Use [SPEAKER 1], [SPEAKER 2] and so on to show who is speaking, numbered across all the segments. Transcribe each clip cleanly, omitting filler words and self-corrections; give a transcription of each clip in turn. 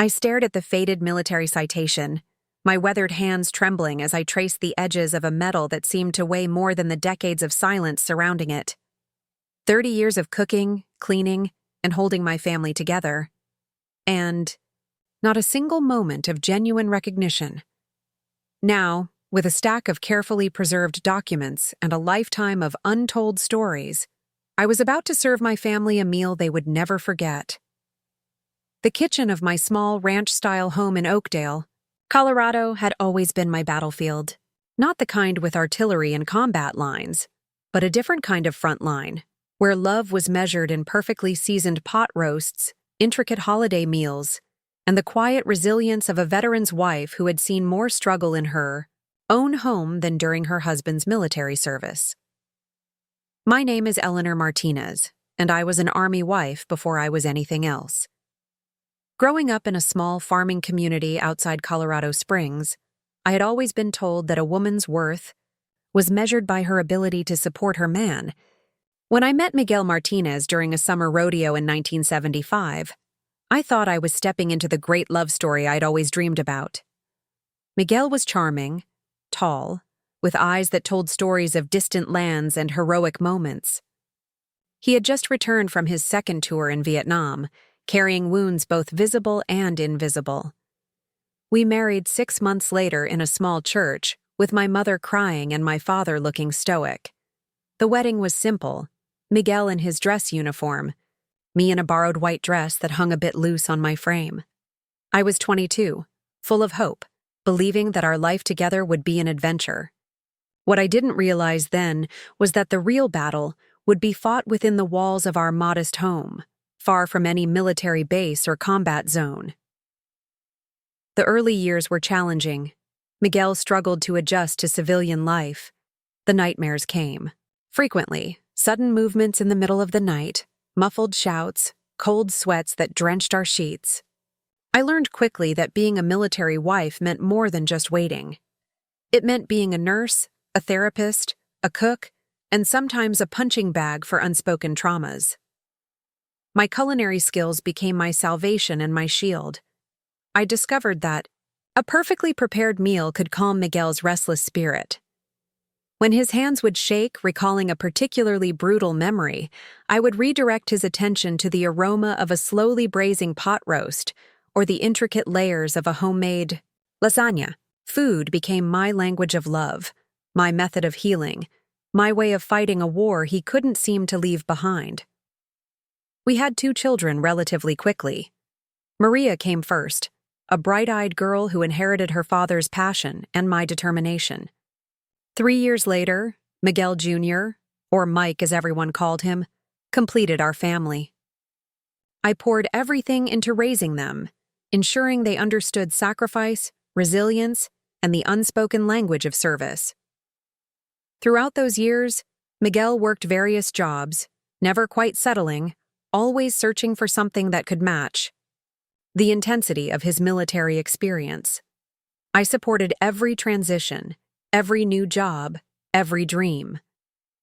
[SPEAKER 1] I stared at the faded military citation, my weathered hands trembling as I traced the edges of a medal that seemed to weigh more than the decades of silence surrounding it. 30 years of cooking, cleaning, and holding my family together. And not a single moment of genuine recognition. Now, with a stack of carefully preserved documents and a lifetime of untold stories, I was about to serve my family a meal they would never forget. The kitchen of my small ranch-style home in Oakdale, Colorado, had always been my battlefield. Not the kind with artillery and combat lines, but a different kind of front line, where love was measured in perfectly seasoned pot roasts, intricate holiday meals, and the quiet resilience of a veteran's wife who had seen more struggle in her own home than during her husband's military service. My name is Eleanor Martinez, and I was an Army wife before I was anything else. Growing up in a small farming community outside Colorado Springs, I had always been told that a woman's worth was measured by her ability to support her man. When I met Miguel Martinez during a summer rodeo in 1975, I thought I was stepping into the great love story I'd always dreamed about. Miguel was charming, tall, with eyes that told stories of distant lands and heroic moments. He had just returned from his second tour in Vietnam, carrying wounds both visible and invisible. We married 6 months later in a small church, with my mother crying and my father looking stoic. The wedding was simple, Miguel in his dress uniform, me in a borrowed white dress that hung a bit loose on my frame. I was 22, full of hope, believing that our life together would be an adventure. What I didn't realize then was that the real battle would be fought within the walls of our modest home, far from any military base or combat zone. The early years were challenging. Miguel struggled to adjust to civilian life. The nightmares came. Frequently, sudden movements in the middle of the night, muffled shouts, cold sweats that drenched our sheets. I learned quickly that being a military wife meant more than just waiting. It meant being a nurse, a therapist, a cook, and sometimes a punching bag for unspoken traumas. My culinary skills became my salvation and my shield. I discovered that a perfectly prepared meal could calm Miguel's restless spirit. When his hands would shake, recalling a particularly brutal memory, I would redirect his attention to the aroma of a slowly braising pot roast or the intricate layers of a homemade lasagna. Food became my language of love, my method of healing, my way of fighting a war he couldn't seem to leave behind. We had 2 children relatively quickly. Maria came first, a bright-eyed girl who inherited her father's passion and my determination. 3 years later, Miguel Jr., or Mike as everyone called him, completed our family. I poured everything into raising them, ensuring they understood sacrifice, resilience, and the unspoken language of service. Throughout those years, Miguel worked various jobs, never quite settling, always searching for something that could match the intensity of his military experience. I supported every transition, every new job, every dream.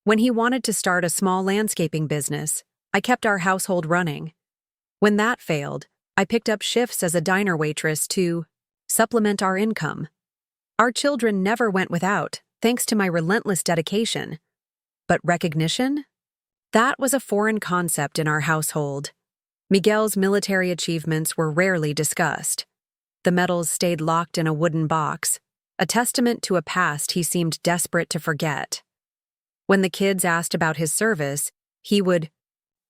[SPEAKER 1] When he wanted to start a small landscaping business, I kept our household running. When that failed, I picked up shifts as a diner waitress to supplement our income. Our children never went without, thanks to my relentless dedication. But recognition? That was a foreign concept in our household. Miguel's military achievements were rarely discussed. The medals stayed locked in a wooden box, a testament to a past he seemed desperate to forget. When the kids asked about his service, he would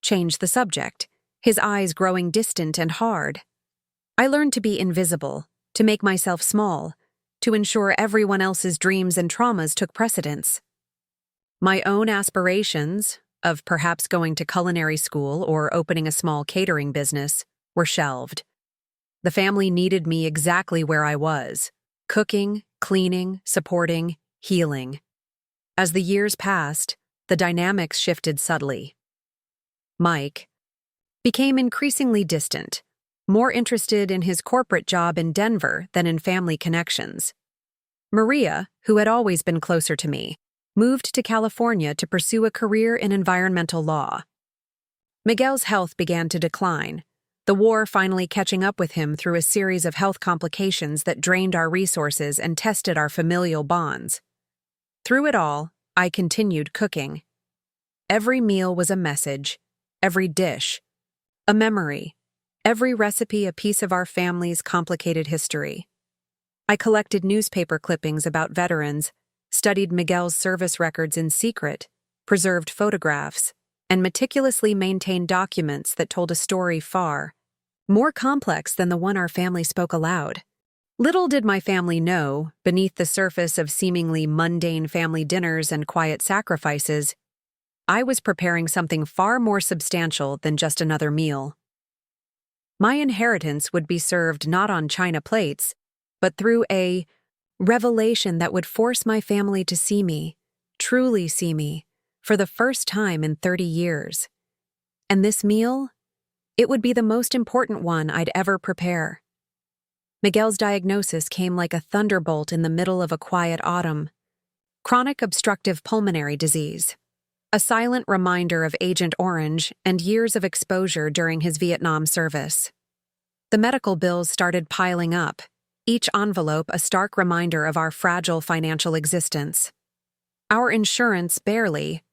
[SPEAKER 1] change the subject, his eyes growing distant and hard. I learned to be invisible, to make myself small, to ensure everyone else's dreams and traumas took precedence. My own aspirations, of perhaps going to culinary school or opening a small catering business, were shelved. The family needed me exactly where I was, cooking, cleaning, supporting, healing. As the years passed, the dynamics shifted subtly. Mike became increasingly distant, more interested in his corporate job in Denver than in family connections. Maria, who had always been closer to me, moved to California to pursue a career in environmental law. Miguel's health began to decline, the war finally catching up with him through a series of health complications that drained our resources and tested our familial bonds. Through it all, I continued cooking. Every meal was a message, every dish a memory, every recipe a piece of our family's complicated history. I collected newspaper clippings about veterans, studied Miguel's service records in secret, preserved photographs, and meticulously maintained documents that told a story far more complex than the one our family spoke aloud. Little did my family know, beneath the surface of seemingly mundane family dinners and quiet sacrifices, I was preparing something far more substantial than just another meal. My inheritance would be served not on china plates, but through a revelation that would force my family to see me, truly see me, for the first time in 30 years. And this meal? It would be the most important one I'd ever prepare. Miguel's diagnosis came like a thunderbolt in the middle of a quiet autumn. Chronic obstructive pulmonary disease. A silent reminder of Agent Orange and years of exposure during his Vietnam service. The medical bills started piling up, each envelope a stark reminder of our fragile financial existence. Our insurance barely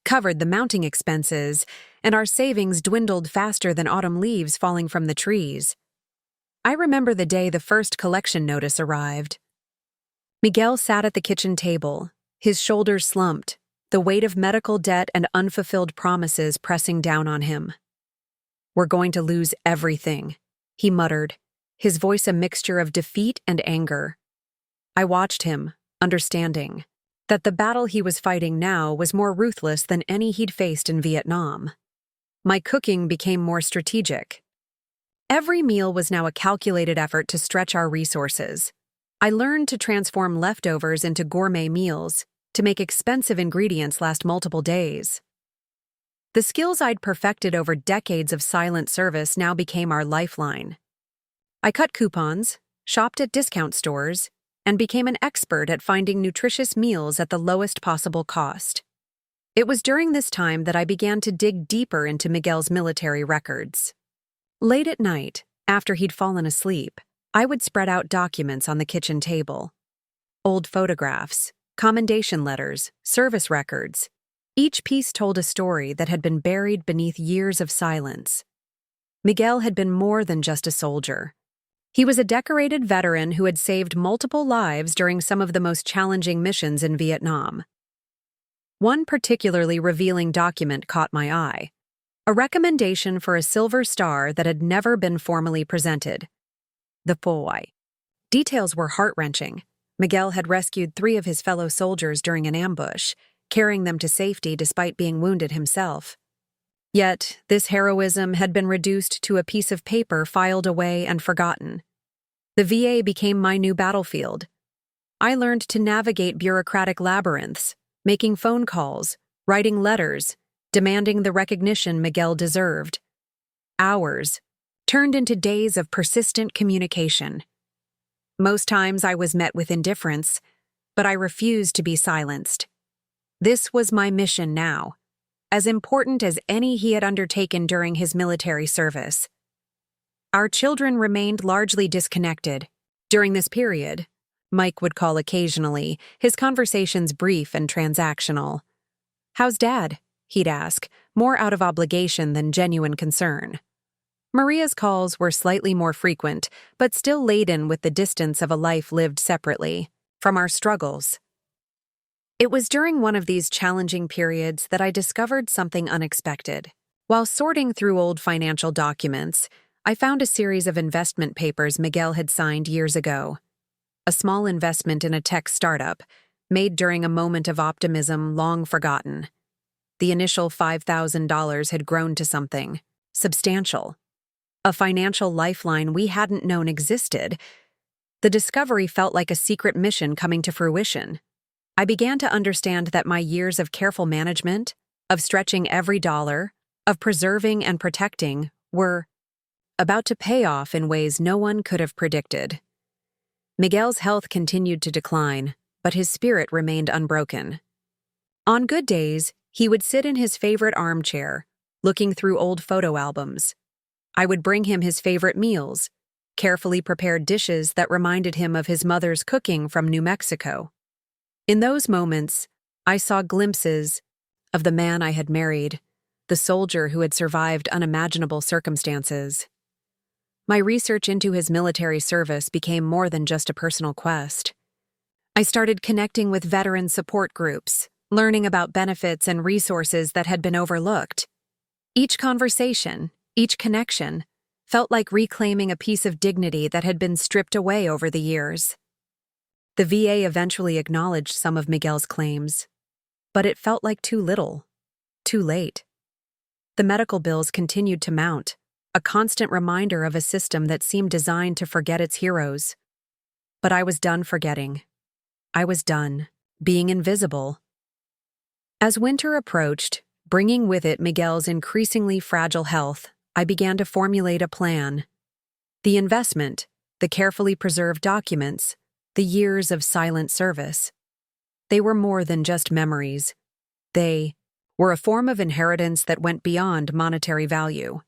[SPEAKER 1] covered the mounting expenses, and our savings dwindled faster than autumn leaves falling from the trees. I remember the day the first collection notice arrived. Miguel sat at the kitchen table, his shoulders slumped, the weight of medical debt and unfulfilled promises pressing down on him. "We're going to lose everything," he muttered, his voice a mixture of defeat and anger. I watched him, understanding that the battle he was fighting now was more ruthless than any he'd faced in Vietnam. My cooking became more strategic. Every meal was now a calculated effort to stretch our resources. I learned to transform leftovers into gourmet meals, to make expensive ingredients last multiple days. The skills I'd perfected over decades of silent service now became our lifeline. I cut coupons, shopped at discount stores, and became an expert at finding nutritious meals at the lowest possible cost. It was during this time that I began to dig deeper into Miguel's military records. Late at night, after he'd fallen asleep, I would spread out documents on the kitchen table. Old photographs, commendation letters, service records. Each piece told a story that had been buried beneath years of silence. Miguel had been more than just a soldier. He was a decorated veteran who had saved multiple lives during some of the most challenging missions in Vietnam. One particularly revealing document caught my eye. A recommendation for a silver star that had never been formally presented. The POI. Details were heart-wrenching. Miguel had rescued 3 of his fellow soldiers during an ambush, carrying them to safety despite being wounded himself. Yet, this heroism had been reduced to a piece of paper filed away and forgotten. The VA became my new battlefield. I learned to navigate bureaucratic labyrinths, making phone calls, writing letters, demanding the recognition Miguel deserved. Hours turned into days of persistent communication. Most times I was met with indifference, but I refused to be silenced. This was my mission now, as important as any he had undertaken during his military service. Our children remained largely disconnected. During this period, Mike would call occasionally, his conversations brief and transactional. "How's Dad?" he'd ask, more out of obligation than genuine concern. Maria's calls were slightly more frequent, but still laden with the distance of a life lived separately from our struggles. It was during one of these challenging periods that I discovered something unexpected. While sorting through old financial documents, I found a series of investment papers Miguel had signed years ago. A small investment in a tech startup, made during a moment of optimism long forgotten. The initial $5,000 had grown to something substantial. A financial lifeline we hadn't known existed. The discovery felt like a secret mission coming to fruition. I began to understand that my years of careful management, of stretching every dollar, of preserving and protecting, were about to pay off in ways no one could have predicted. Miguel's health continued to decline, but his spirit remained unbroken. On good days, he would sit in his favorite armchair, looking through old photo albums. I would bring him his favorite meals, carefully prepared dishes that reminded him of his mother's cooking from New Mexico. In those moments, I saw glimpses of the man I had married, the soldier who had survived unimaginable circumstances. My research into his military service became more than just a personal quest. I started connecting with veteran support groups, learning about benefits and resources that had been overlooked. Each conversation, each connection, felt like reclaiming a piece of dignity that had been stripped away over the years. The VA eventually acknowledged some of Miguel's claims, but it felt like too little, too late. The medical bills continued to mount, a constant reminder of a system that seemed designed to forget its heroes. But I was done forgetting. I was done being invisible. As winter approached, bringing with it Miguel's increasingly fragile health, I began to formulate a plan. The investment, the carefully preserved documents, the years of silent service. They were more than just memories. They were a form of inheritance that went beyond monetary value.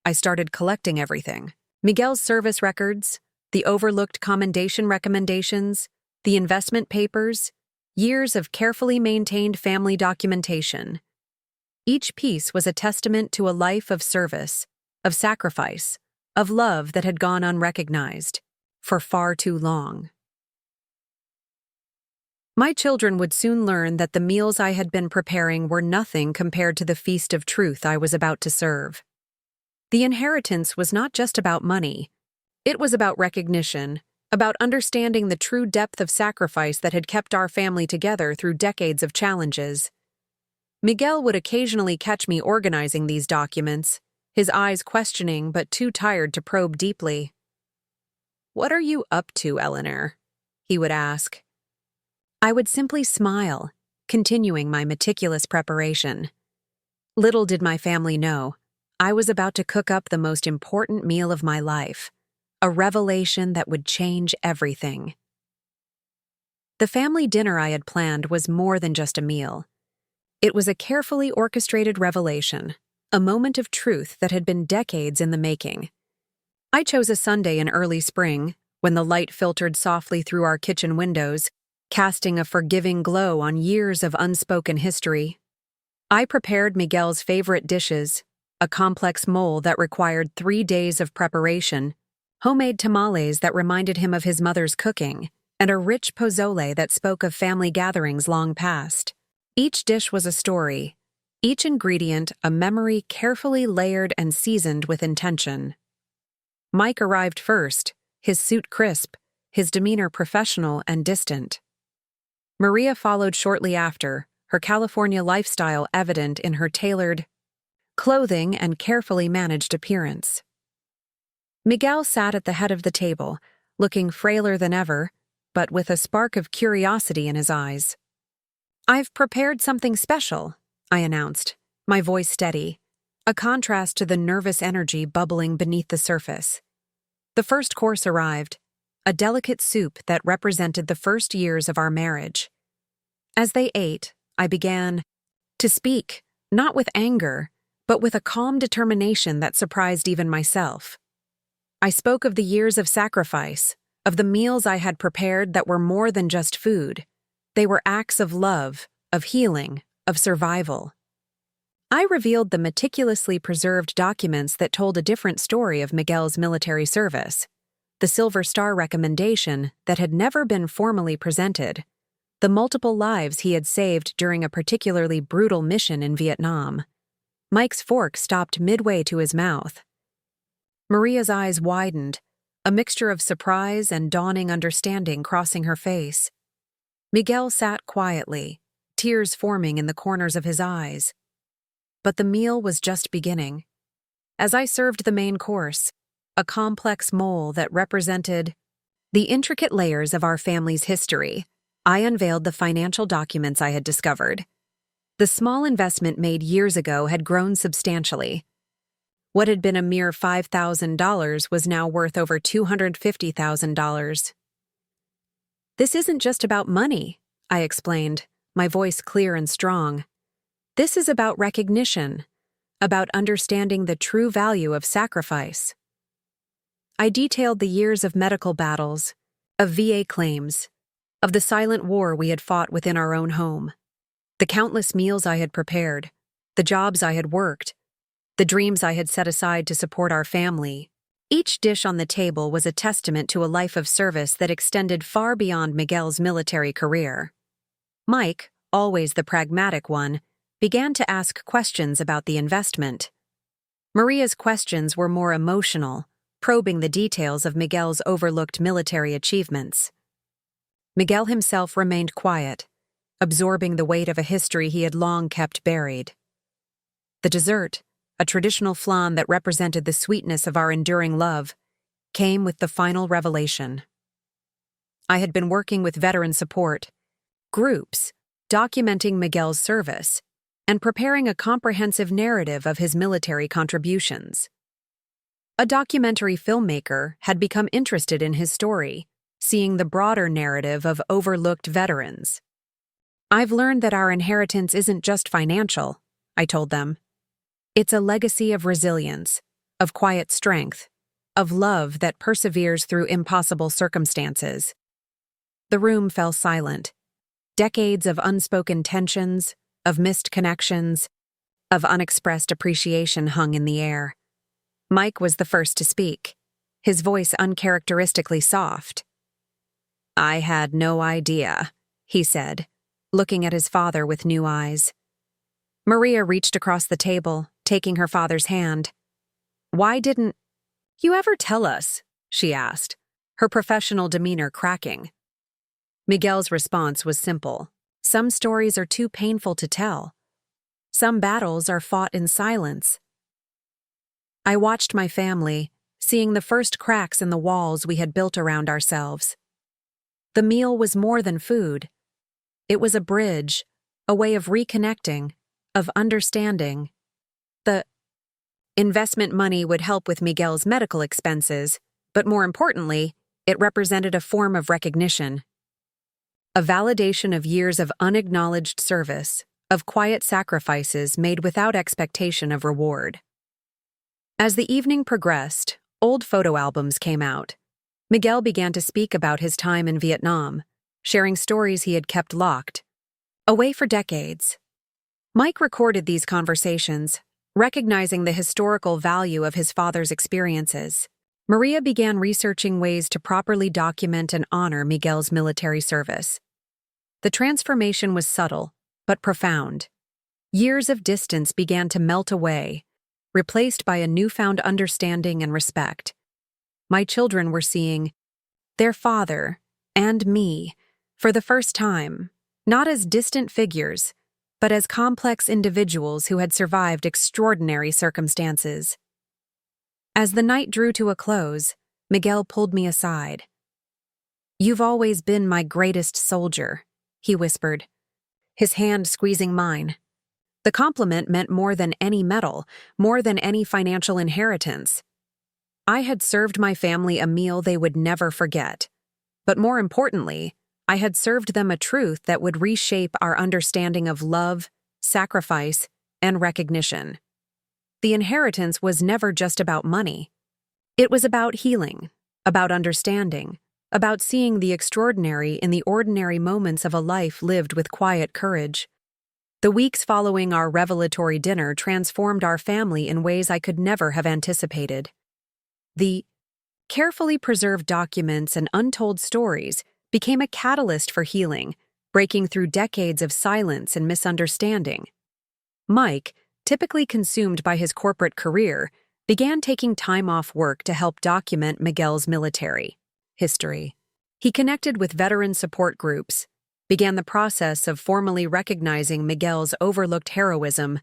[SPEAKER 1] I started collecting everything. Miguel's service records, the overlooked commendation recommendations, the investment papers, years of carefully maintained family documentation. Each piece was a testament to a life of service, of sacrifice, of love that had gone unrecognized for far too long. My children would soon learn that the meals I had been preparing were nothing compared to the feast of truth I was about to serve. The inheritance was not just about money. It was about recognition, about understanding the true depth of sacrifice that had kept our family together through decades of challenges. Miguel would occasionally catch me organizing these documents, his eyes questioning but too tired to probe deeply. "What are you up to, Eleanor?" he would ask. I would simply smile, continuing my meticulous preparation. Little did my family know, I was about to cook up the most important meal of my life, a revelation that would change everything. The family dinner I had planned was more than just a meal. It was a carefully orchestrated revelation, a moment of truth that had been decades in the making. I chose a Sunday in early spring, when the light filtered softly through our kitchen windows, casting a forgiving glow on years of unspoken history. I prepared Miguel's favorite dishes, a complex mole that required 3 days of preparation, homemade tamales that reminded him of his mother's cooking, and a rich pozole that spoke of family gatherings long past. Each dish was a story, each ingredient a memory carefully layered and seasoned with intention. Mike arrived first, his suit crisp, his demeanor professional and distant. Maria followed shortly after, her California lifestyle evident in her tailored clothing and carefully managed appearance. Miguel sat at the head of the table, looking frailer than ever, but with a spark of curiosity in his eyes. "I've prepared something special," I announced, my voice steady, a contrast to the nervous energy bubbling beneath the surface. The first course arrived, a delicate soup that represented the first years of our marriage. As they ate, I began to speak, not with anger, but with a calm determination that surprised even myself. I spoke of the years of sacrifice, of the meals I had prepared that were more than just food. They were acts of love, of healing, of survival. I revealed the meticulously preserved documents that told a different story of Miguel's military service, the Silver Star recommendation that had never been formally presented, the multiple lives he had saved during a particularly brutal mission in Vietnam. Mike's fork stopped midway to his mouth. Maria's eyes widened, a mixture of surprise and dawning understanding crossing her face. Miguel sat quietly, tears forming in the corners of his eyes. But the meal was just beginning. As I served the main course, a complex mole that represented the intricate layers of our family's history, I unveiled the financial documents I had discovered. The small investment made years ago had grown substantially. What had been a mere $5,000 was now worth over $250,000. "This isn't just about money," I explained, my voice clear and strong. "This is about recognition, about understanding the true value of sacrifice. I detailed the years of medical battles, of VA claims, of the silent war we had fought within our own home, the countless meals I had prepared, the jobs I had worked, the dreams I had set aside to support our family. Each dish on the table was a testament to a life of service that extended far beyond Miguel's military career. Mike, always the pragmatic one, began to ask questions about the investment. Maria's questions were more emotional, probing the details of Miguel's overlooked military achievements. Miguel himself remained quiet, absorbing the weight of a history he had long kept buried. The dessert, a traditional flan that represented the sweetness of our enduring love, came with the final revelation. I had been working with veteran support groups, documenting Miguel's service, and preparing a comprehensive narrative of his military contributions. A documentary filmmaker had become interested in his story, seeing the broader narrative of overlooked veterans. "I've learned that our inheritance isn't just financial," I told them. "It's a legacy of resilience, of quiet strength, of love that perseveres through impossible circumstances." The room fell silent. Decades of unspoken tensions, of missed connections, of unexpressed appreciation hung in the air. Mike was the first to speak, his voice uncharacteristically soft. "I had no idea," he said, looking at his father with new eyes. Maria reached across the table, taking her father's hand. "Why didn't you ever tell us?" she asked, her professional demeanor cracking. Miguel's response was simple. "Some stories are too painful to tell. Some battles are fought in silence." I watched my family, seeing the first cracks in the walls we had built around ourselves. The meal was more than food. It was a bridge, a way of reconnecting, of understanding. The investment money would help with Miguel's medical expenses, but more importantly, it represented a form of recognition. A validation of years of unacknowledged service, of quiet sacrifices made without expectation of reward. As the evening progressed, old photo albums came out. Miguel began to speak about his time in Vietnam, sharing stories he had kept locked away for decades. Mike recorded these conversations, recognizing the historical value of his father's experiences. Maria began researching ways to properly document and honor Miguel's military service. The transformation was subtle, but profound. Years of distance began to melt away, replaced by a newfound understanding and respect. My children were seeing their father and me for the first time, not as distant figures, but as complex individuals who had survived extraordinary circumstances. As the night drew to a close, Miguel pulled me aside. "You've always been my greatest soldier," he whispered, his hand squeezing mine. The compliment meant more than any medal, more than any financial inheritance. I had served my family a meal they would never forget. But more importantly, I had served them a truth that would reshape our understanding of love, sacrifice, and recognition. The inheritance was never just about money. It was about healing, about understanding, about seeing the extraordinary in the ordinary moments of a life lived with quiet courage. The weeks following our revelatory dinner transformed our family in ways I could never have anticipated. The carefully preserved documents and untold stories became a catalyst for healing, breaking through decades of silence and misunderstanding. Mike, typically consumed by his corporate career, began taking time off work to help document Miguel's military history. He connected with veteran support groups, began the process of formally recognizing Miguel's overlooked heroism,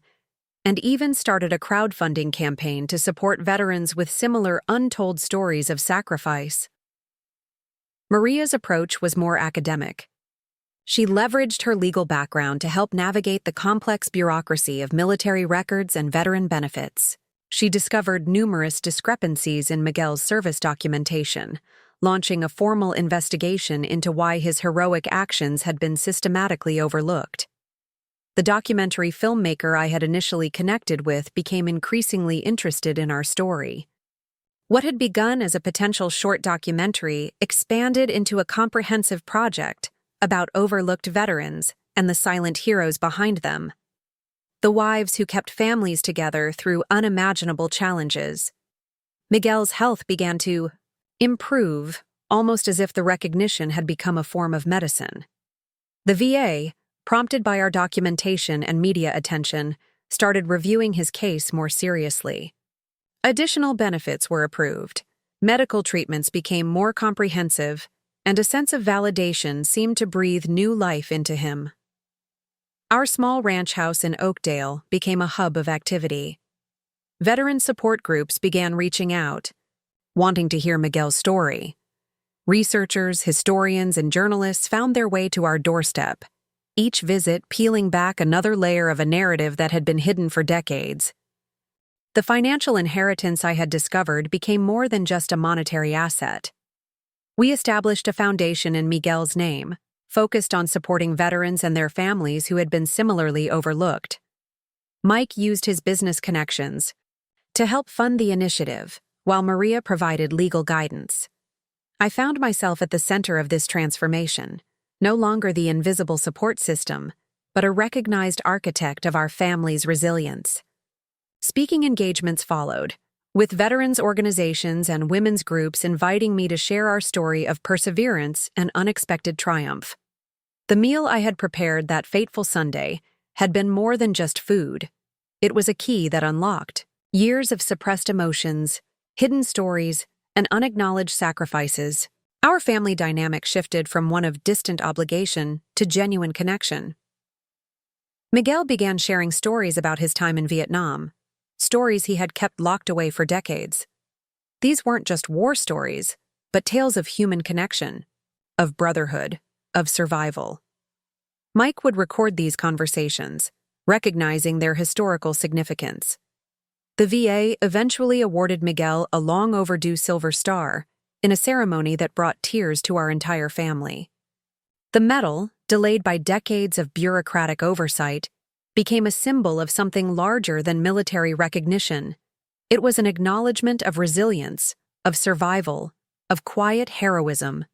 [SPEAKER 1] and even started a crowdfunding campaign to support veterans with similar untold stories of sacrifice. Maria's approach was more academic. She leveraged her legal background to help navigate the complex bureaucracy of military records and veteran benefits. She discovered numerous discrepancies in Miguel's service documentation, launching a formal investigation into why his heroic actions had been systematically overlooked. The documentary filmmaker I had initially connected with became increasingly interested in our story. What had begun as a potential short documentary expanded into a comprehensive project about overlooked veterans and the silent heroes behind them. The wives who kept families together through unimaginable challenges. Miguel's health began to improve, almost as if the recognition had become a form of medicine. The VA, prompted by our documentation and media attention, started reviewing his case more seriously. Additional benefits were approved, medical treatments became more comprehensive, and a sense of validation seemed to breathe new life into him. Our small ranch house in Oakdale became a hub of activity. Veteran support groups began reaching out, wanting to hear Miguel's story. Researchers, historians, and journalists found their way to our doorstep, each visit peeling back another layer of a narrative that had been hidden for decades. The financial inheritance I had discovered became more than just a monetary asset. We established a foundation in Miguel's name, focused on supporting veterans and their families who had been similarly overlooked. Mike used his business connections to help fund the initiative, while Maria provided legal guidance. I found myself at the center of this transformation, no longer the invisible support system, but a recognized architect of our family's resilience. Speaking engagements followed, with veterans organizations and women's groups inviting me to share our story of perseverance and unexpected triumph. The meal I had prepared that fateful Sunday had been more than just food. It was a key that unlocked years of suppressed emotions, hidden stories, and unacknowledged sacrifices. Our family dynamic shifted from one of distant obligation to genuine connection. Miguel began sharing stories about his time in Vietnam, stories he had kept locked away for decades. These weren't just war stories, but tales of human connection, of brotherhood, of survival. Mike would record these conversations, recognizing their historical significance. The VA eventually awarded Miguel a long-overdue Silver Star in a ceremony that brought tears to our entire family. The medal, delayed by decades of bureaucratic oversight, became a symbol of something larger than military recognition. It was an acknowledgement of resilience, of survival, of quiet heroism.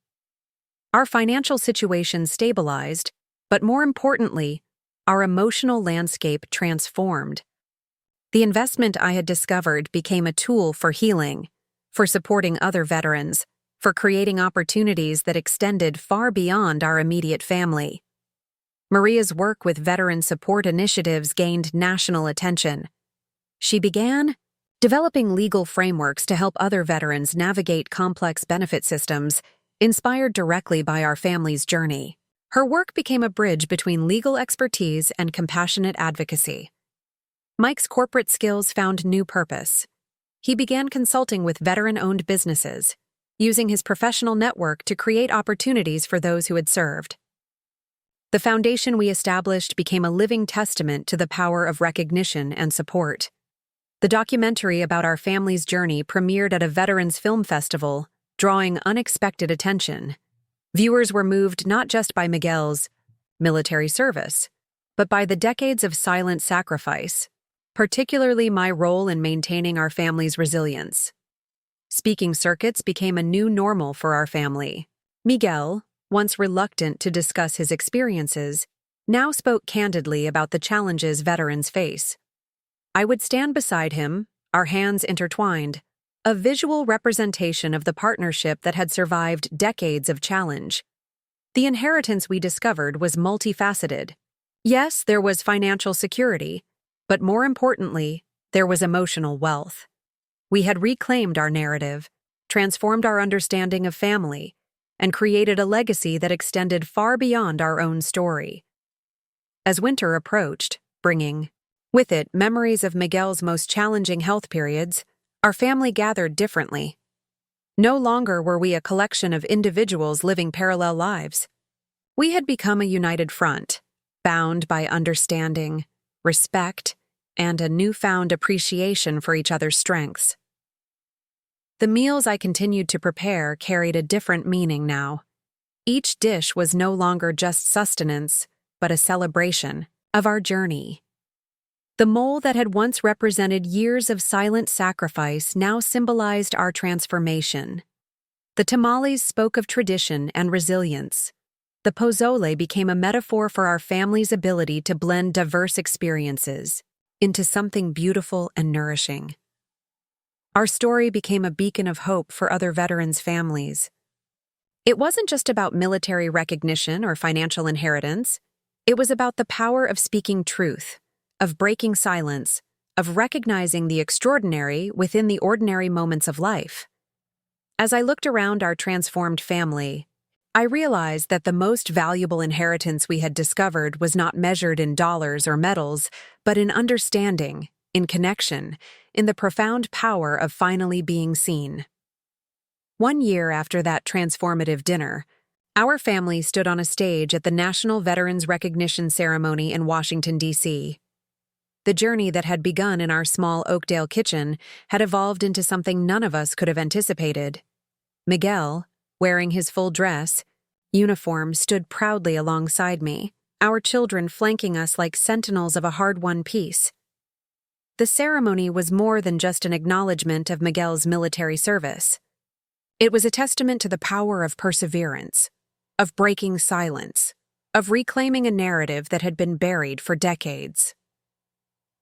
[SPEAKER 1] Our financial situation stabilized, but more importantly, our emotional landscape transformed. The investment I had discovered became a tool for healing, for supporting other veterans, for creating opportunities that extended far beyond our immediate family. Maria's work with veteran support initiatives gained national attention. She began developing legal frameworks to help other veterans navigate complex benefit systems, inspired directly by our family's journey. Her work became a bridge between legal expertise and compassionate advocacy. Mike's corporate skills found new purpose. He began consulting with veteran-owned businesses, using his professional network to create opportunities for those who had served. The foundation we established became a living testament to the power of recognition and support. The documentary about our family's journey premiered at a Veterans Film Festival, drawing unexpected attention. Viewers were moved not just by Miguel's military service, but by the decades of silent sacrifice, particularly my role in maintaining our family's resilience. Speaking circuits became a new normal for our family. Miguel, once reluctant to discuss his experiences, now spoke candidly about the challenges veterans face. I would stand beside him, our hands intertwined, a visual representation of the partnership that had survived decades of challenge. The inheritance we discovered was multifaceted. Yes, there was financial security, but more importantly, there was emotional wealth. We had reclaimed our narrative, transformed our understanding of family, and created a legacy that extended far beyond our own story. As winter approached, bringing with it memories of Miguel's most challenging health periods, our family gathered differently. No longer were we a collection of individuals living parallel lives. We had become a united front, bound by understanding, respect, and a newfound appreciation for each other's strengths. The meals I continued to prepare carried a different meaning now. Each dish was no longer just sustenance, but a celebration, of our journey. The mole that had once represented years of silent sacrifice now symbolized our transformation. The tamales spoke of tradition and resilience. The pozole became a metaphor for our family's ability to blend diverse experiences into something beautiful and nourishing. Our story became a beacon of hope for other veterans' families. It wasn't just about military recognition or financial inheritance. It was about the power of speaking truth, of breaking silence, of recognizing the extraordinary within the ordinary moments of life. As I looked around our transformed family, I realized that the most valuable inheritance we had discovered was not measured in dollars or medals, but in understanding, in connection, in the profound power of finally being seen. 1 year after that transformative dinner, our family stood on a stage at the National Veterans Recognition Ceremony in Washington, D.C. The journey that had begun in our small Oakdale kitchen had evolved into something none of us could have anticipated. Miguel, wearing his full dress, uniform, stood proudly alongside me, our children flanking us like sentinels of a hard-won peace. The ceremony was more than just an acknowledgement of Miguel's military service. It was a testament to the power of perseverance, of breaking silence, of reclaiming a narrative that had been buried for decades.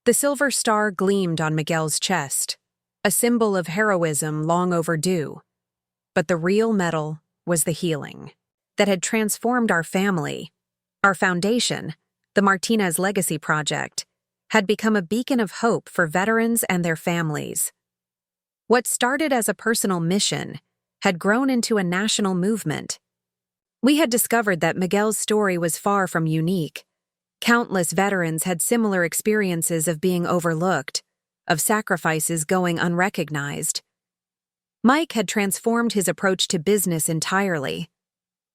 [SPEAKER 1] The silver star gleamed on Miguel's chest, a symbol of heroism long overdue. But the real medal was the healing that had transformed our family. Our foundation, the Martinez Legacy Project, had become a beacon of hope for veterans and their families. What started as a personal mission had grown into a national movement. We had discovered that Miguel's story was far from unique. Countless veterans had similar experiences of being overlooked, of sacrifices going unrecognized. Mike had transformed his approach to business entirely.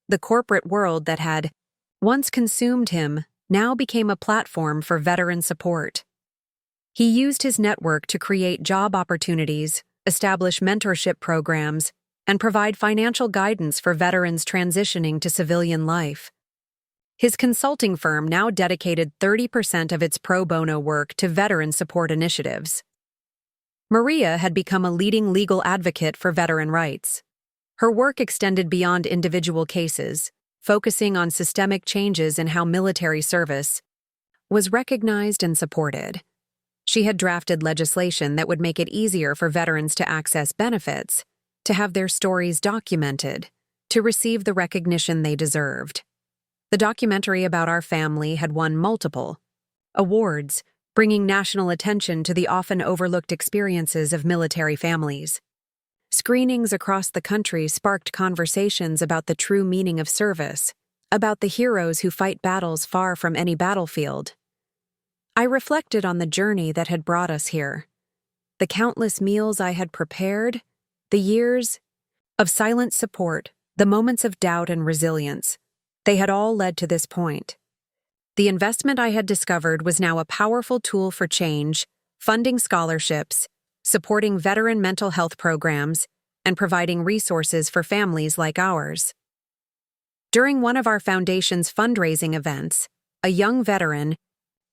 [SPEAKER 1] The corporate world that had once consumed him now became a platform for veteran support. He used his network to create job opportunities, establish mentorship programs, and provide financial guidance for veterans transitioning to civilian life. His consulting firm now dedicated 30% of its pro bono work to veteran support initiatives. Maria had become a leading legal advocate for veteran rights. Her work extended beyond individual cases, focusing on systemic changes in how military service was recognized and supported. She had drafted legislation that would make it easier for veterans to access benefits, to have their stories documented, to receive the recognition they deserved. The documentary about our family had won multiple awards, bringing national attention to the often overlooked experiences of military families. Screenings across the country sparked conversations about the true meaning of service, about the heroes who fight battles far from any battlefield. I reflected on the journey that had brought us here, the countless meals I had prepared, the years of silent support, the moments of doubt and resilience. They had all led to this point. The investment I had discovered was now a powerful tool for change, funding scholarships, supporting veteran mental health programs, and providing resources for families like ours. During one of our foundation's fundraising events, a young veteran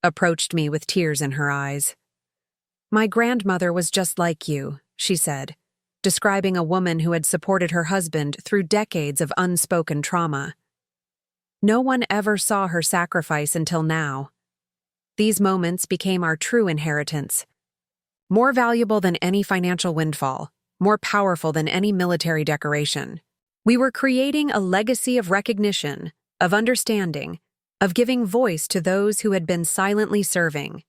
[SPEAKER 1] approached me with tears in her eyes. "My grandmother was just like you," she said, describing a woman who had supported her husband through decades of unspoken trauma. No one ever saw her sacrifice until now. These moments became our true inheritance. More valuable than any financial windfall, more powerful than any military decoration. We were creating a legacy of recognition, of understanding, of giving voice to those who had been silently serving.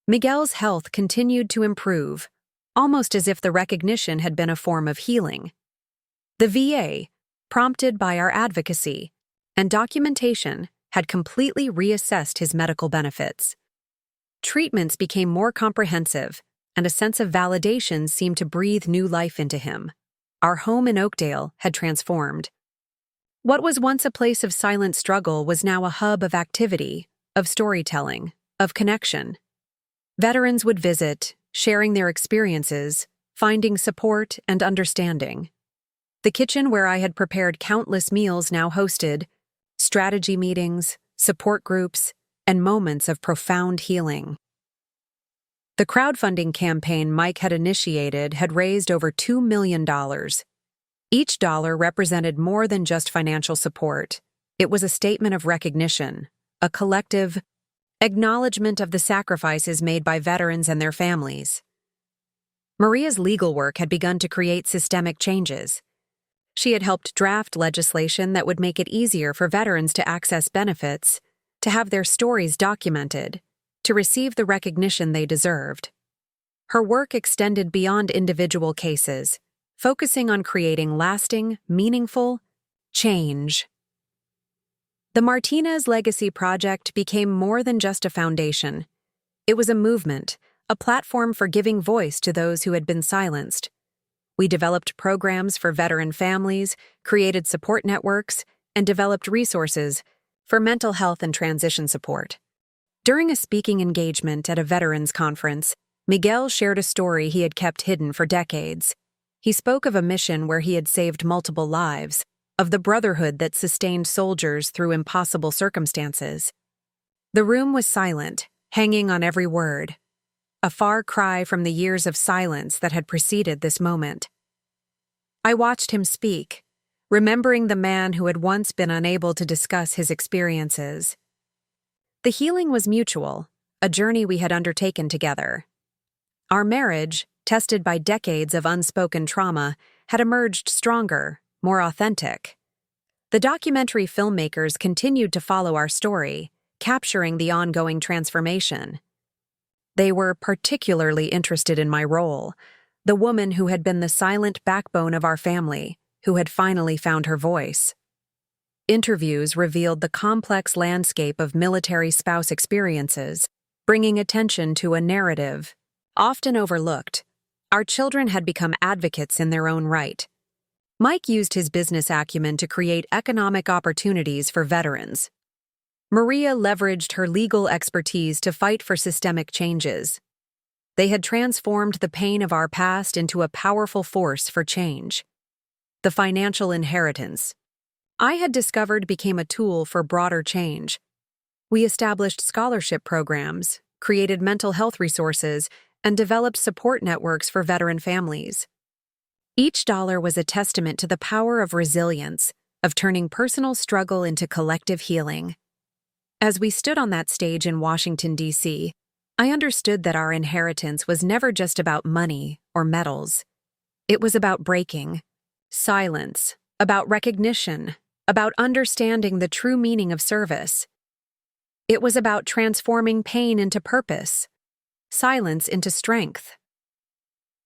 [SPEAKER 1] Miguel's health continued to improve, almost as if the recognition had been a form of healing. The VA, prompted by our advocacy and documentation, had completely reassessed his medical benefits. Treatments became more comprehensive, and a sense of validation seemed to breathe new life into him. Our home in Oakdale had transformed. What was once a place of silent struggle was now a hub of activity, of storytelling, of connection. Veterans would visit, sharing their experiences, finding support and understanding. The kitchen where I had prepared countless meals now hosted strategy meetings, support groups, and moments of profound healing. The crowdfunding campaign Mike had initiated had raised over $2 million. Each dollar represented more than just financial support. It was a statement of recognition, a collective acknowledgement of the sacrifices made by veterans and their families. Maria's legal work had begun to create systemic changes. She had helped draft legislation that would make it easier for veterans to access benefits, to have their stories documented, to receive the recognition they deserved. Her work extended beyond individual cases, focusing on creating lasting, meaningful change. The Martinez Legacy Project became more than just a foundation. It was a movement, a platform for giving voice to those who had been silenced. We developed programs for veteran families, created support networks, and developed resources for mental health and transition support. During a speaking engagement at a veterans conference, Miguel shared a story he had kept hidden for decades. He spoke of a mission where he had saved multiple lives, of the brotherhood that sustained soldiers through impossible circumstances. The room was silent, hanging on every word, a far cry from the years of silence that had preceded this moment. I watched him speak, remembering the man who had once been unable to discuss his experiences. The healing was mutual, a journey we had undertaken together. Our marriage, tested by decades of unspoken trauma, had emerged stronger, more authentic. The documentary filmmakers continued to follow our story, capturing the ongoing transformation. They were particularly interested in my role, the woman who had been the silent backbone of our family, who had finally found her voice. Interviews revealed the complex landscape of military spouse experiences, bringing attention to a narrative often overlooked. Our children had become advocates in their own right. Mike used his business acumen to create economic opportunities for veterans. Maria leveraged her legal expertise to fight for systemic changes. They had transformed the pain of our past into a powerful force for change. The financial inheritance I had discovered became a tool for broader change. We established scholarship programs, created mental health resources, and developed support networks for veteran families. Each dollar was a testament to the power of resilience, of turning personal struggle into collective healing. As we stood on that stage in Washington, D.C., I understood that our inheritance was never just about money or medals. It was about breaking silence, about recognition, about understanding the true meaning of service. It was about transforming pain into purpose, silence into strength.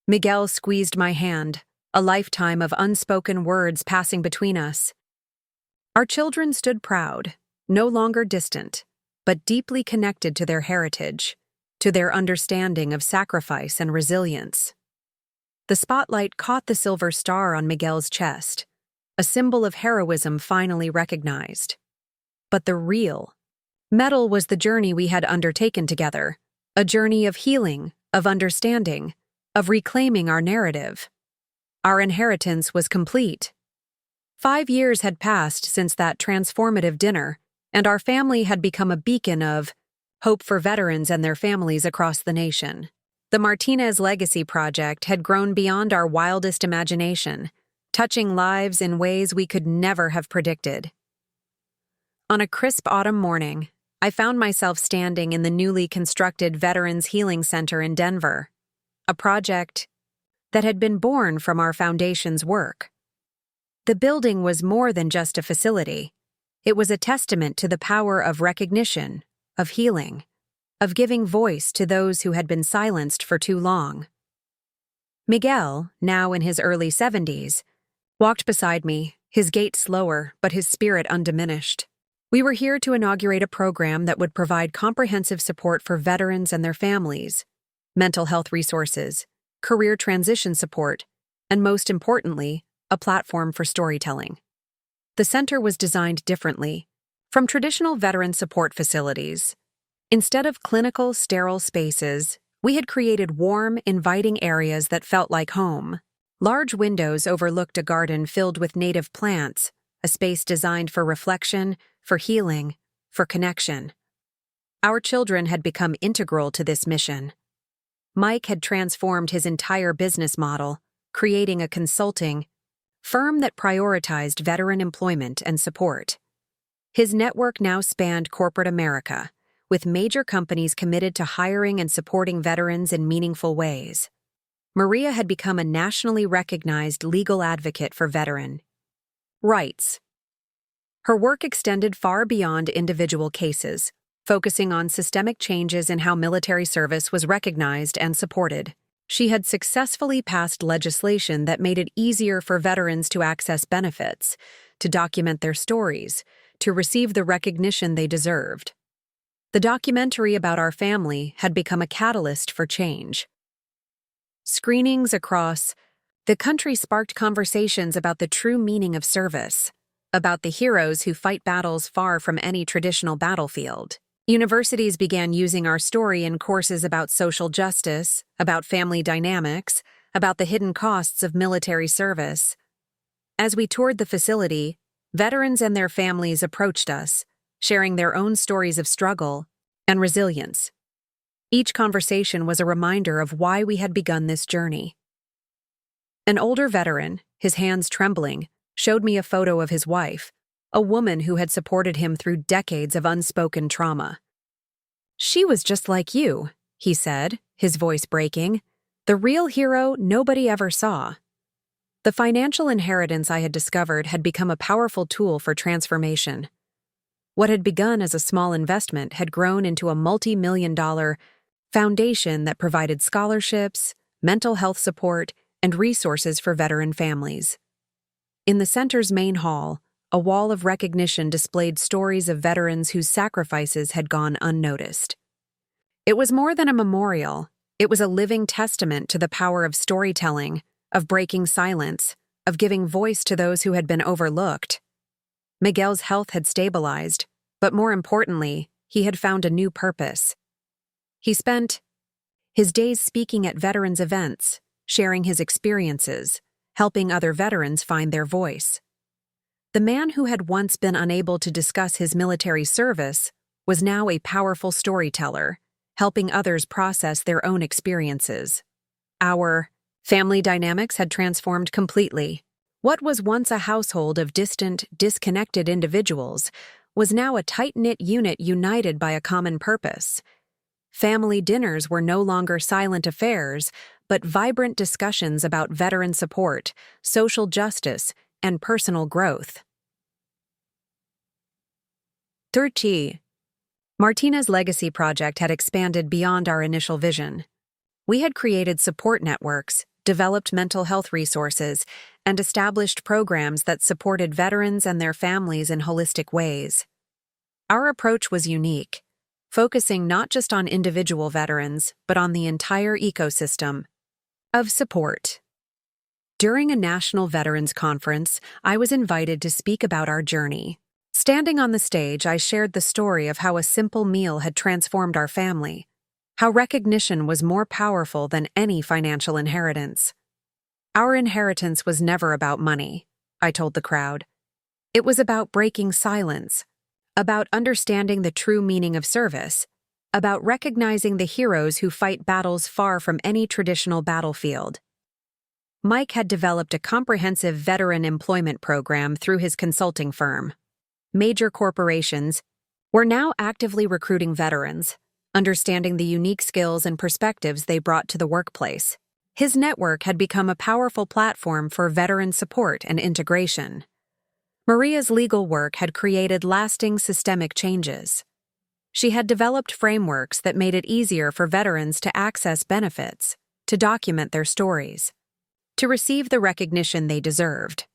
[SPEAKER 1] Miguel squeezed my hand, a lifetime of unspoken words passing between us. Our children stood proud, no longer distant, but deeply connected to their heritage, to their understanding of sacrifice and resilience. The spotlight caught the silver star on Miguel's chest, a symbol of heroism finally recognized. But the real medal was the journey we had undertaken together, a journey of healing, of understanding, of reclaiming our narrative. Our inheritance was complete. 5 years had passed since that transformative dinner, and our family had become a beacon of hope for veterans and their families across the nation. The Martinez Legacy Project had grown beyond our wildest imagination, touching lives in ways we could never have predicted. On a crisp autumn morning, I found myself standing in the newly constructed Veterans Healing Center in Denver, a project that had been born from our foundation's work. The building was more than just a facility. It was a testament to the power of recognition, of healing, of giving voice to those who had been silenced for too long. Miguel, now in his early 70s, walked beside me, his gait slower but his spirit undiminished. We were here to inaugurate a program that would provide comprehensive support for veterans and their families, mental health resources, career transition support, and most importantly, a platform for storytelling. The center was designed differently, from traditional veteran support facilities. Instead of clinical, sterile spaces, we had created warm, inviting areas that felt like home. Large windows overlooked a garden filled with native plants, a space designed for reflection, for healing, for connection. Our children had become integral to this mission. Mike had transformed his entire business model, creating a consulting firm that prioritized veteran employment and support. His network now spanned corporate America, with major companies committed to hiring and supporting veterans in meaningful ways. Maria had become a nationally recognized legal advocate for veteran rights. Her work extended far beyond individual cases, focusing on systemic changes in how military service was recognized and supported. She had successfully passed legislation that made it easier for veterans to access benefits, to document their stories, to receive the recognition they deserved. The documentary about our family had become a catalyst for change. Screenings across the country sparked conversations about the true meaning of service, about the heroes who fight battles far from any traditional battlefield. Universities began using our story in courses about social justice, about family dynamics, about the hidden costs of military service. As we toured the facility, veterans and their families approached us, sharing their own stories of struggle and resilience. Each conversation was a reminder of why we had begun this journey. An older veteran, his hands trembling, showed me a photo of his wife, a woman who had supported him through decades of unspoken trauma. "She was just like you," he said, his voice breaking. "The real hero nobody ever saw." The financial inheritance I had discovered had become a powerful tool for transformation. What had begun as a small investment had grown into a multi-million-dollar foundation that provided scholarships, mental health support, and resources for veteran families. In the center's main hall, a wall of recognition displayed stories of veterans whose sacrifices had gone unnoticed. It was more than a memorial. It was a living testament to the power of storytelling, of breaking silence, of giving voice to those who had been overlooked. Miguel's health had stabilized, but more importantly, he had found a new purpose. He spent his days speaking at veterans' events, sharing his experiences, helping other veterans find their voice. The man who had once been unable to discuss his military service was now a powerful storyteller, helping others process their own experiences. Our family dynamics had transformed completely. What was once a household of distant, disconnected individuals was now a tight-knit unit united by a common purpose. Family dinners were no longer silent affairs, but vibrant discussions about veteran support, social justice, and personal growth. Martinez Legacy Project had expanded beyond our initial vision. We had created support networks, developed mental health resources, and established programs that supported veterans and their families in holistic ways. Our approach was unique, focusing not just on individual veterans, but on the entire ecosystem of support. During a national veterans conference, I was invited to speak about our journey. Standing on the stage, I shared the story of how a simple meal had transformed our family, how recognition was more powerful than any financial inheritance. Our inheritance was never about money, I told the crowd. It was about breaking silence, about understanding the true meaning of service, about recognizing the heroes who fight battles far from any traditional battlefield. Mike had developed a comprehensive veteran employment program through his consulting firm. Major corporations were now actively recruiting veterans, understanding the unique skills and perspectives they brought to the workplace. His network had become a powerful platform for veteran support and integration. Maria's legal work had created lasting systemic changes. She had developed frameworks that made it easier for veterans to access benefits, to document their stories, to receive the recognition they deserved.